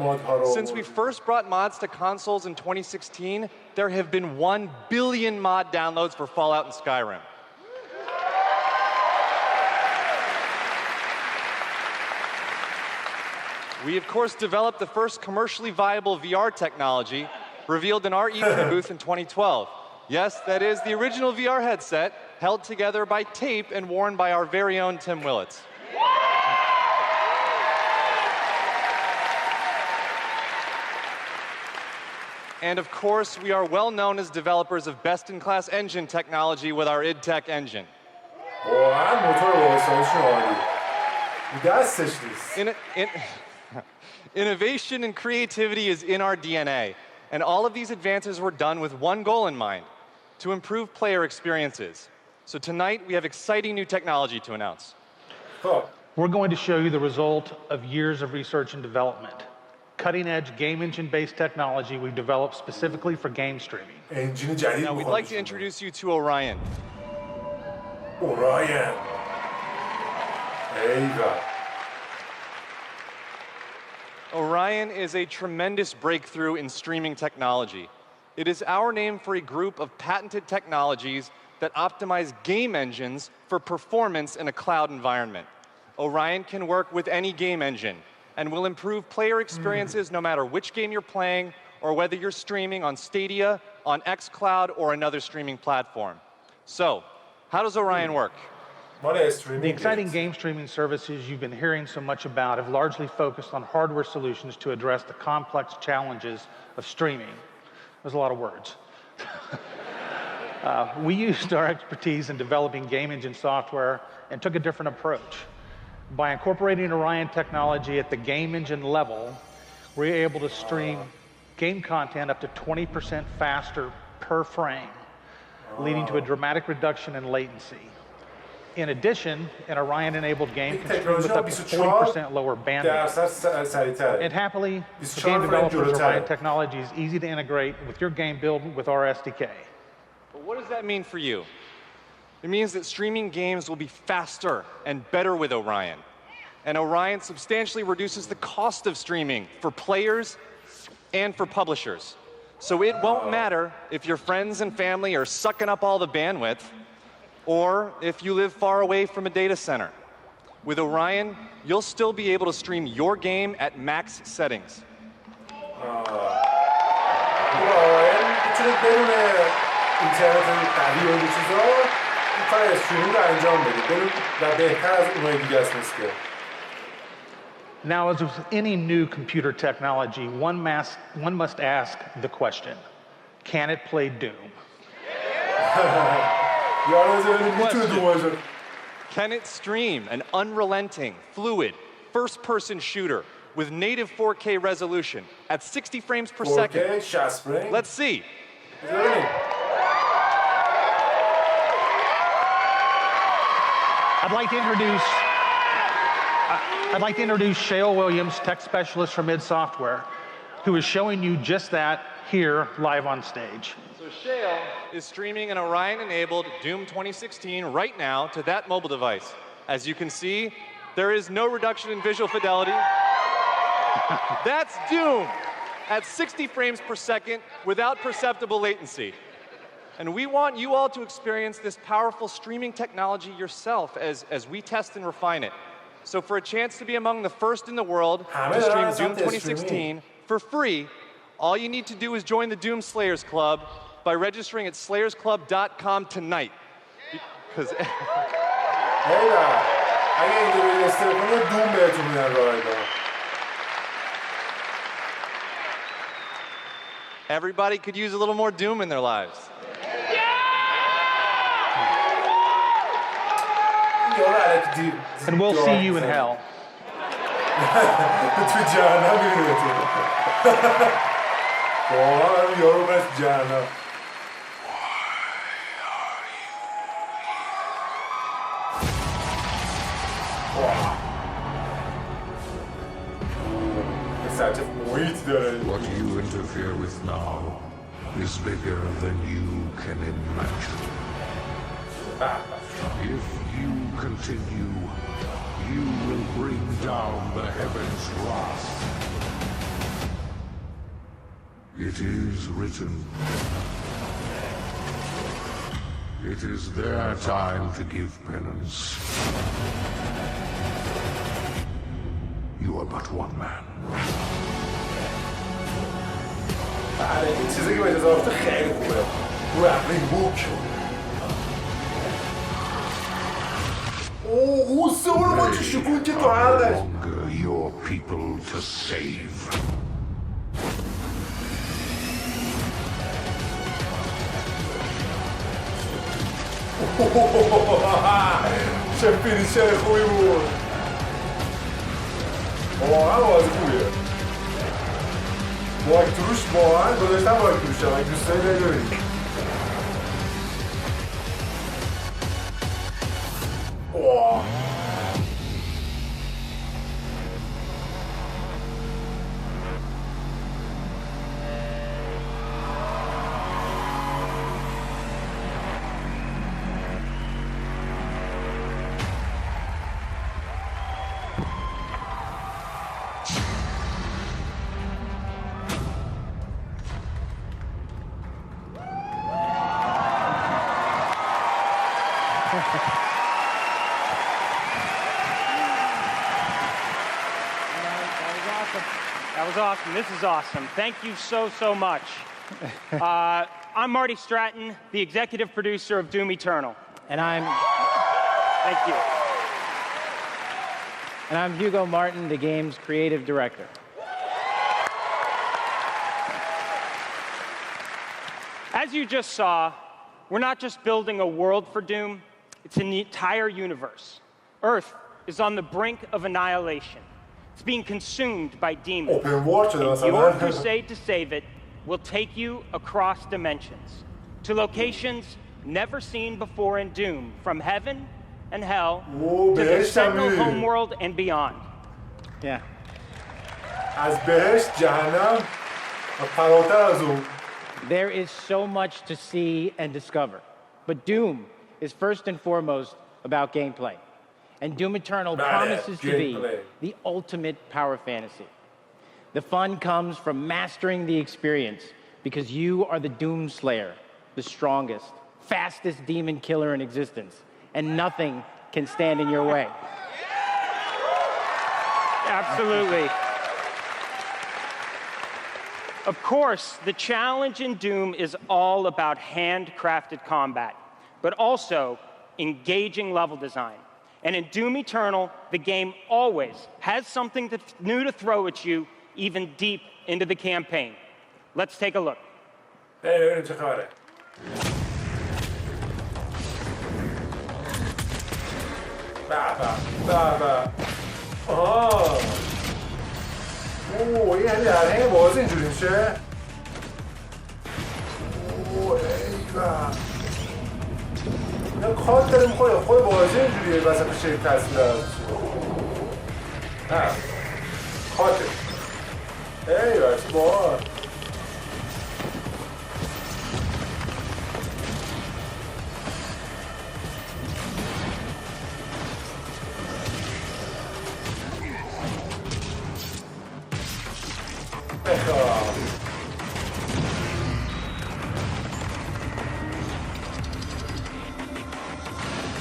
Speaker 22: since we first brought mods to consoles in 2016, there have been 1 billion mod downloads for Fallout and Skyrim. We, of course, developed the first commercially viable VR technology revealed in our E3 booth in 2012. Yes, that is the original VR headset, held together by tape and worn by our very own Tim Willits. And of course, we are well known as developers of best-in-class engine technology with our id Tech engine. Innovation and creativity is in our DNA, and all of these advances were done with one goal in mind: to improve player experiences. So tonight, we have exciting new technology to announce.
Speaker 23: We're going to show you the result of years of research and development. Cutting-edge game engine-based technology we've developed specifically for game streaming.
Speaker 22: Now, we'd like to introduce you to Orion.
Speaker 1: Orion.
Speaker 22: Orion is a tremendous breakthrough in streaming technology. It is our name for a group of patented technologies that optimize game engines for performance in a cloud environment. Orion can work with any game engine and will improve player experiences no matter which game you're playing or whether you're streaming on Stadia, on xCloud, or another streaming platform. So, how does Orion work?
Speaker 23: The exciting game streaming services you've been hearing so much about have largely focused on hardware solutions to address the complex challenges of streaming. There's a lot of words. We used our expertise in developing game engine software and took a different approach. By incorporating Orion technology at the game engine level, we're able to stream game content up to 20% faster per frame, leading to a dramatic reduction in latency. In addition, an Orion-enabled game can stream with up to 40% lower bandwidth. And happily, for game developers, Orion technology is easy to integrate with your game build with our SDK.
Speaker 22: But what does that mean for you? It means that streaming games will be faster and better with Orion. And Orion substantially reduces the cost of streaming for players and for publishers. So it won't matter if your friends and family are sucking up all the bandwidth, or if you live far away from a data center. With Orion, you'll still be able to stream your game at max settings.
Speaker 23: Now, as with any new computer technology, one must ask the question, can it play Doom?
Speaker 22: Can it stream an unrelenting, fluid, first-person shooter with native 4K resolution at 60 frames per second? Let's see.
Speaker 23: I'd like to introduce Shale Williams, tech specialist from id Software, who is showing you just that here live on stage.
Speaker 22: So Shale is streaming an Orion-enabled Doom 2016 right now to that mobile device. As you can see, there is no reduction in visual fidelity. That's Doom at 60 frames per second without perceptible latency. And we want you all to experience this powerful streaming technology yourself as we test and refine it. So for a chance to be among the first in the world to stream Doom 2016 for free, all you need to do is join the Doom Slayers Club by registering at slayersclub.com tonight. Because everybody could use a little more Doom in their lives.
Speaker 23: And we'll see you in hell.
Speaker 10: What you interfere with now is bigger than you can imagine. If you continue, you will bring down the heavens' wrath. It is written. It is their time to give penance. You are but one man.
Speaker 1: چیزی که به اضافه خیلی خوبه. رپلینگ بوک. اوه سوال ما چی شکون که تو حلقش.
Speaker 10: Your people to save.
Speaker 1: چه فینیشر خوبی بود. واقعا بازی خوبیه. واکتروش واقعا گذاشتم واکتروشه. اگه دوست دارید ببینید.
Speaker 2: Awesome. This is awesome. Thank you so, so much. I'm Marty Stratton, the executive producer of Doom Eternal.
Speaker 4: And I'm...
Speaker 2: Thank you.
Speaker 4: And I'm Hugo Martin, the game's creative director.
Speaker 2: As you just saw, we're not just building a world for Doom, it's an entire universe. Earth, is on the brink of annihilation. It's being consumed by demons.
Speaker 1: Open world شده
Speaker 2: And
Speaker 1: مثلا.
Speaker 2: your crusade to save it will take you across dimensions to locations never seen before in Doom, from heaven and hell to the
Speaker 1: بهشت هم
Speaker 2: Sentinel
Speaker 1: می‌ری.
Speaker 2: homeworld and beyond.
Speaker 4: Yeah.
Speaker 1: از بهشت جهنم و فراتر از اون.
Speaker 4: There is so much to see and discover, but Doom is first and foremost about gameplay. And Doom Eternal promises to be the ultimate power fantasy. The fun comes from mastering the experience because you are the Doom Slayer, the strongest, fastest demon killer in existence, and nothing can stand in your way.
Speaker 2: Absolutely. Of course, the challenge in Doom is all about handcrafted combat, but also engaging level design. And in Doom Eternal, the game always has something new to throw at you, even deep into the campaign. Let's take a look.
Speaker 1: ببینیم چه خبره. آها. اوه یعنی در حین بازی اینجوری میشه؟ اوه ایوه. اینا کات داره میخوره خود بازی اینجوریه وسط شکل تصویر هست. نه. کاته. ایوه چی باحال.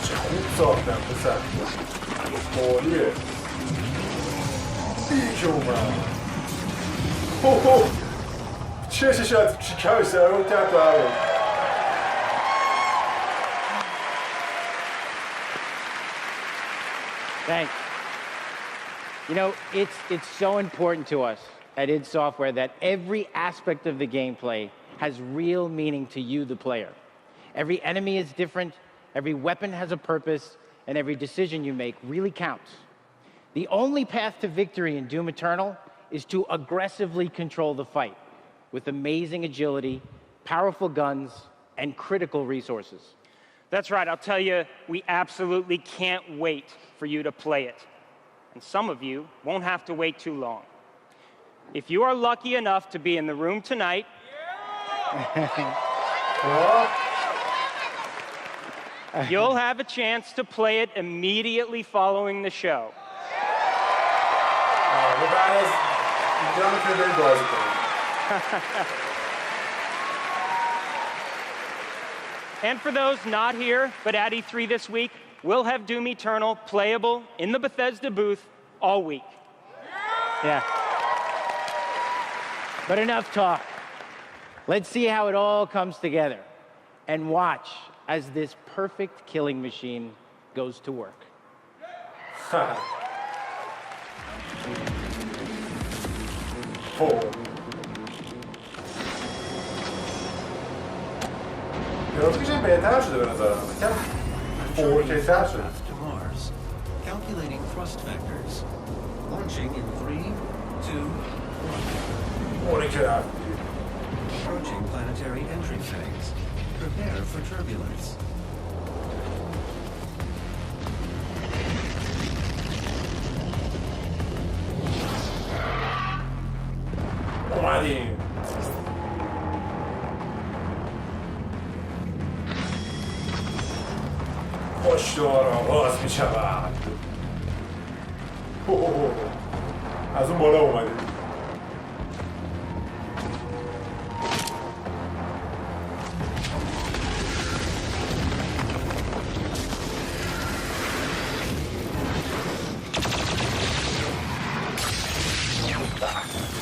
Speaker 1: چه خوب ساختم پسر مالیه بیک اومد چشش از شکمش در رو کرد تو هوا
Speaker 4: Thanks. You know, it's so important to us at id Software that every aspect of the gameplay has real meaning to you, the player. Every enemy is different, every weapon has a purpose, and every decision you make really counts. The only path to victory in Doom Eternal is to aggressively control the fight with amazing agility, powerful guns, and critical resources.
Speaker 2: That's right, I'll tell you, we absolutely can't wait for you to play it. And some of you won't have to wait too long. If you are lucky enough to be in the room tonight, you'll have a chance to play it immediately following the show. And for those not here, but at E3 this week, we'll have Doom Eternal playable in the Bethesda booth all week.
Speaker 4: Yeah. But enough talk. Let's see how it all comes together and watch as this perfect killing machine goes to work.
Speaker 1: گرافیکش بهتر شده به نظر من. کم 4K تر شده.
Speaker 3: To Mars. Calculating thrust vectors. Launching in 3, 2, 1.
Speaker 1: اونی که رفت.
Speaker 3: Approaching planetary entry phase. Prepare for turbulence.
Speaker 1: اومدیم. هشدار آغاز می شود. از اون بالا اومدیم.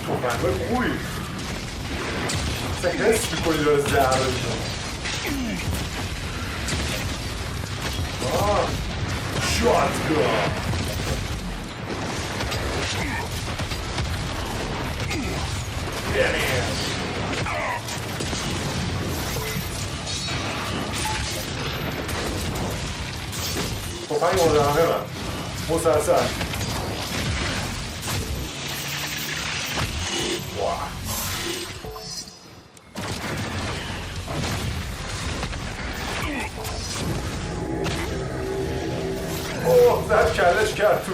Speaker 1: توفنگای خوبی. اصلا حس میکنی داره زهر بشن. Shotgun! Get in! توفنگ مورد همه من مسلسل. اوه زد کلش کرد تو.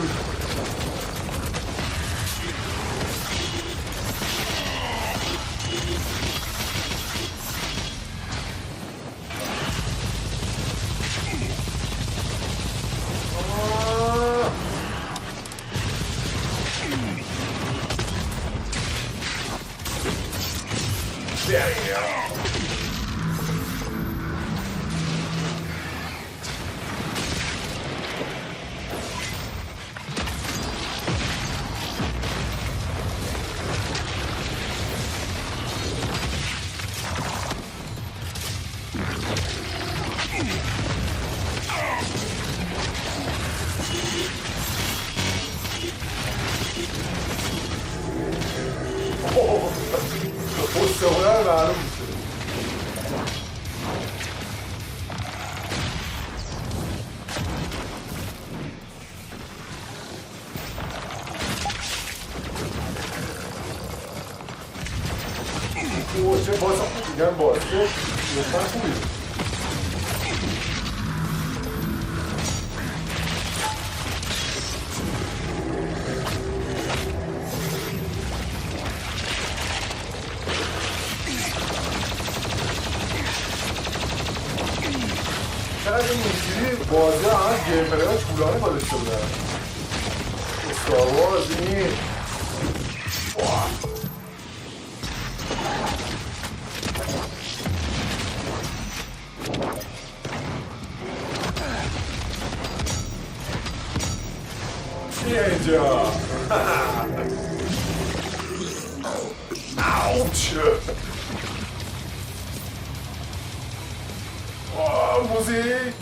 Speaker 1: چه بازم خوب میگن بازی لطفا خوبی چقدر این اینجوری بازی همه گیم پلی ها طولانی گذاشته بودن استار وارز این اینجا اوچ موزیک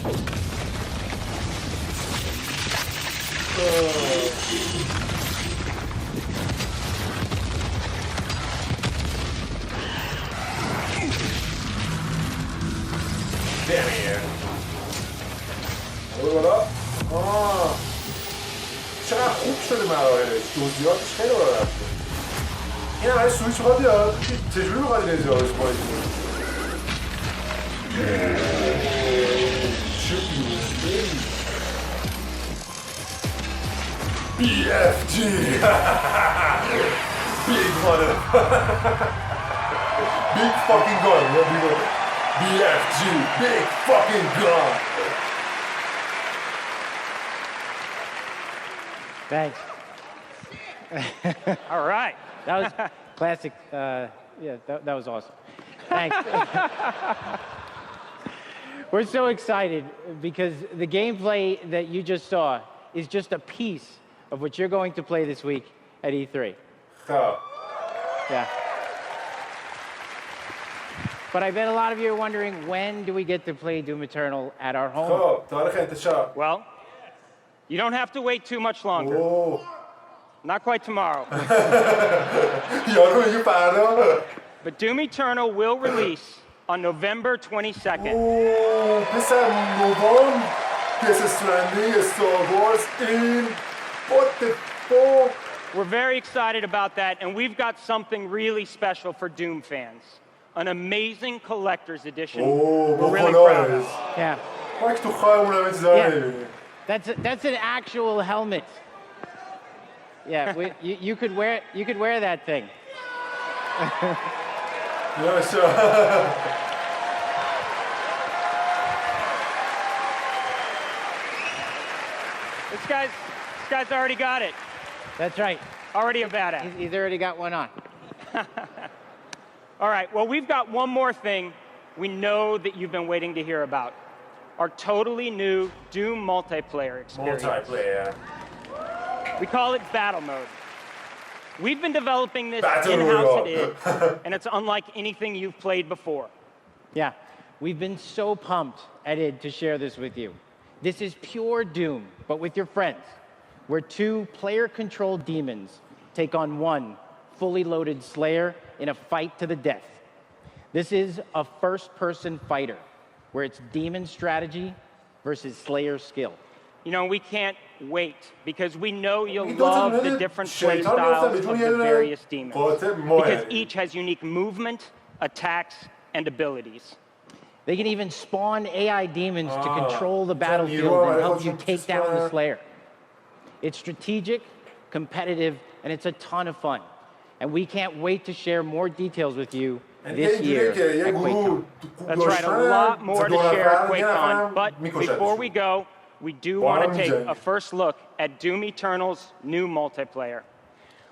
Speaker 1: چقدر خوب شده مراحلش جزئیاتش خیلی بالا رفته این همه سویچ میخواد بیاد چجوری میخواد این اجرایش باید BFG Big mother Big fucking gun BFG Big fucking gun
Speaker 4: Thanks.
Speaker 2: All right.
Speaker 4: That was classic. Yeah, that was awesome. Thanks. We're so excited because the gameplay that you just saw is just a piece of what you're going to play this week at E3.
Speaker 1: Oh.
Speaker 4: Yeah. But I bet a lot of you are wondering, when do we get to play Doom Eternal at our home?
Speaker 2: Well, you don't have to wait too much longer.
Speaker 1: Oh.
Speaker 2: Not quite tomorrow. But Doom Eternal will release on November 22nd.
Speaker 1: Oh, پسر نوام Death Stranding, Star Wars in what the fuck?
Speaker 2: We're very excited about that, and we've got something really special for Doom fans. An amazing collector's edition.
Speaker 1: Oh,
Speaker 2: we're really proud of.
Speaker 4: Yeah. That's an actual helmet. Yeah, you could wear that thing.
Speaker 1: Yeah, sure.
Speaker 2: This guy's already got it.
Speaker 4: That's right.
Speaker 2: Already a badass.
Speaker 4: He's already got one on.
Speaker 2: All right, well, we've got one more thing we know that you've been waiting to hear about. Our totally new Doom multiplayer experience.
Speaker 1: Multiplayer.
Speaker 2: We call it Battle Mode. We've been developing this in-house at id, and it's unlike anything you've played before.
Speaker 4: Yeah, we've been so pumped at id to share this with you. This is pure Doom, but with your friends, where two player-controlled demons take on one fully loaded Slayer in a fight to the death. This is a first-person fighter, where it's demon strategy versus Slayer skill.
Speaker 2: You know, we can't wait because we know you'll love the different play styles of the various demons. Because each has unique movement, attacks, and abilities.
Speaker 4: They can even spawn AI demons to control the battlefield and help you take down the Slayer. It's strategic, competitive, and it's a ton of fun. And we can't wait to share more details with you this year at QuakeCon.
Speaker 2: That's right, a lot more to share at QuakeCon. But before we go, we do want to take a first look at Doom Eternal's new multiplayer.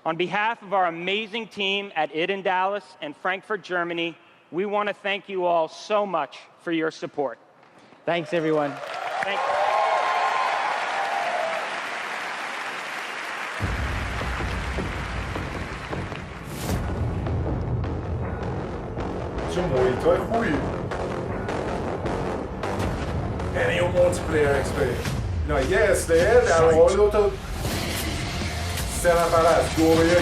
Speaker 2: On behalf of our amazing team at id in Dallas and Frankfurt, Germany, we want to thank you all so much for your support.
Speaker 4: Thanks, everyone.
Speaker 2: Thank you.
Speaker 1: چه محیطای خوبی. یعنی اون مولتیپلیر اکسپریانس. اینا یه اسلیر در مقابل دو تا 3 نفره است. 2 به 1.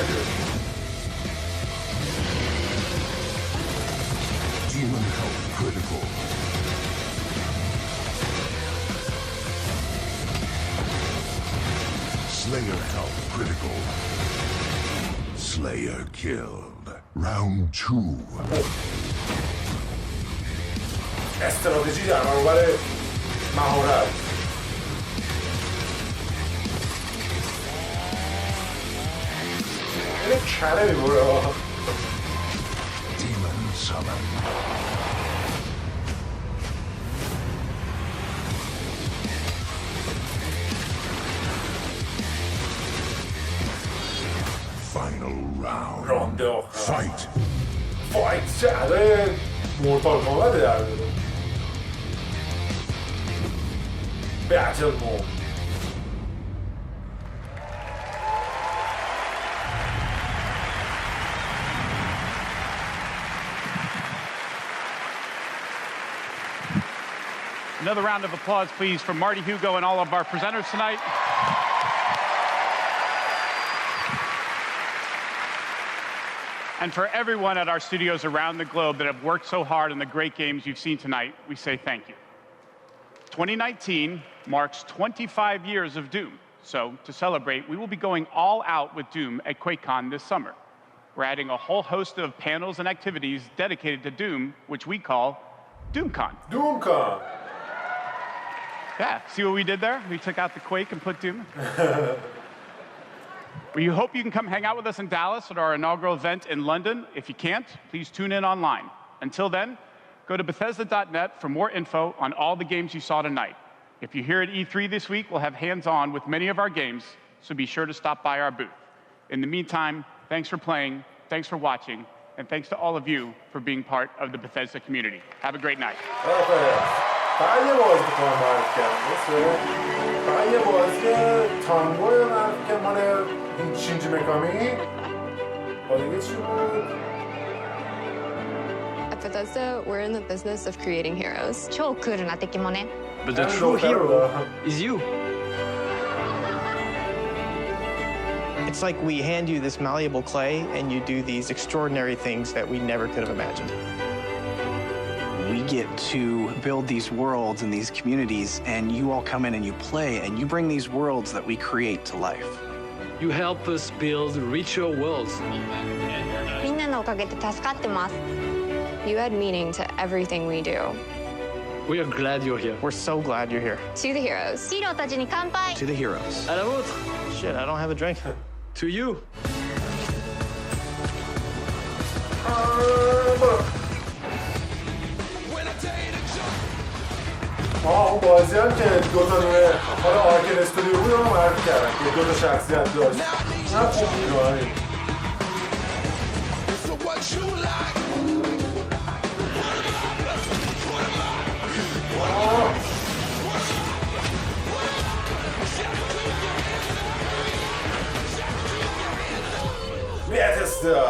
Speaker 10: Demon health critical. Slayer health critical. Slayer killed. Round 2.
Speaker 1: استراتژی در برابر مهارت. اینه کره میبره.
Speaker 10: Demon summon. Final round.
Speaker 1: راند آخر.
Speaker 10: Fight.
Speaker 1: فایت چه عده مورتال کامبته در بده. بتل مود.
Speaker 5: Another round of applause, please, for Marty, Hugo, and all of our presenters tonight. And for everyone at our studios around the globe that have worked so hard on the great games you've seen tonight, we say thank you. 2019 marks 25 years of Doom. So to celebrate, we will be going all out with Doom at QuakeCon this summer. We're adding a whole host of panels and activities dedicated to Doom, which we call DoomCon.
Speaker 1: DoomCon.
Speaker 5: Yeah, see what we did there? We took out the Quake and put Doom. We hope you can come hang out with us in Dallas at our inaugural event in London. If you can't, please tune in online. Until then, go to Bethesda.net for more info on all the games you saw tonight. If you're here at E3 this week, we'll have hands-on with many of our games, so be sure to stop by our booth. In the meantime, thanks for playing, thanks for watching, and thanks to all of you for being part of the Bethesda community. Have a great night.
Speaker 1: فقط یه بازی کنم معرف کردم فقط یه بازی تانگو رو معرف کردم مال این شینجی مکامی با دیگه چی بود؟
Speaker 6: At Bethesda, we're in the business of creating heroes. 超クールな敵もね.
Speaker 17: But the true hero is you.
Speaker 7: It's like we hand you this malleable clay and you do these extraordinary things that we never could have imagined.
Speaker 8: We get to build these worlds and these communities, and you all come in and you play, and you bring these worlds that we create to life.
Speaker 11: You help us build richer worlds.
Speaker 6: みんなのおかげで助かってます. You add meaning to everything we do.
Speaker 11: We are glad you're here.
Speaker 7: We're so glad you're here.
Speaker 6: To the heroes. ヒーローたちに乾杯.
Speaker 8: To the heroes.
Speaker 11: À la vôtre.
Speaker 7: Shit, I don't have a drink.
Speaker 11: To you.
Speaker 1: اون بازی هم که دوتا دونه حالا آرکن استودیو بود رو معرفی کردن که دوتا شخصیت داشت نه خوب بود Bethesda.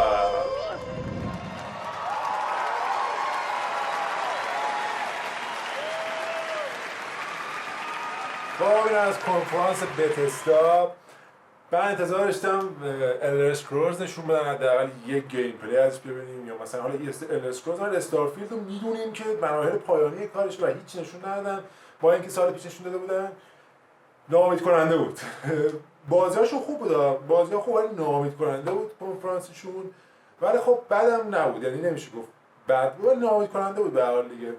Speaker 1: این از کنفرانس بتسدا من انتظار داشتم الدر اسکرولز نشون بدن حداقل یک گیم پلی ازش ببینیم یا مثلا حالا الدر اسکرولز ما استارفیلد رو میدونیم که مراحل پایانی کارش و هیچ نشون ندادن با اینکه سال پیش نشون داده بودن ناامید کننده بود. بازیاشون خوب بود، بازی‌ها خوب ولی ناامید کننده بود کنفرانسشون، ولی خب بعدم نبود، یعنی نمیشه گفت بد بود، ناامید کننده بود به هر حال دیگه.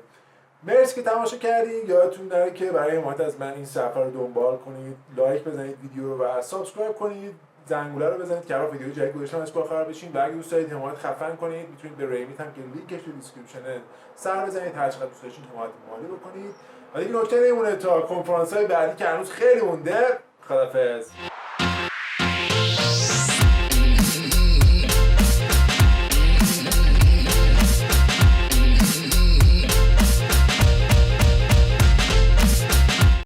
Speaker 1: مرسی که تماشا کردین. یادتون نره که برای حمایت از من این صفحه رو دنبال کنید، لایک بزنید ویدیو رو و سابسکرایب کنید، زنگوله رو بزنید که هر ویدیو جدید گذاشتم از خبر بشین. و اگه دوست دارید حمایت خفن کنید میتونید به ریمیت هم که لینکش تو دیسکریپشن سر بزنید، هر چقدر دوست داشتین حمایت مالی بکنید. ولی نکته نمونه تا کنفرانس‌های بعدی که هنوز خیلی مونده. خدافظ.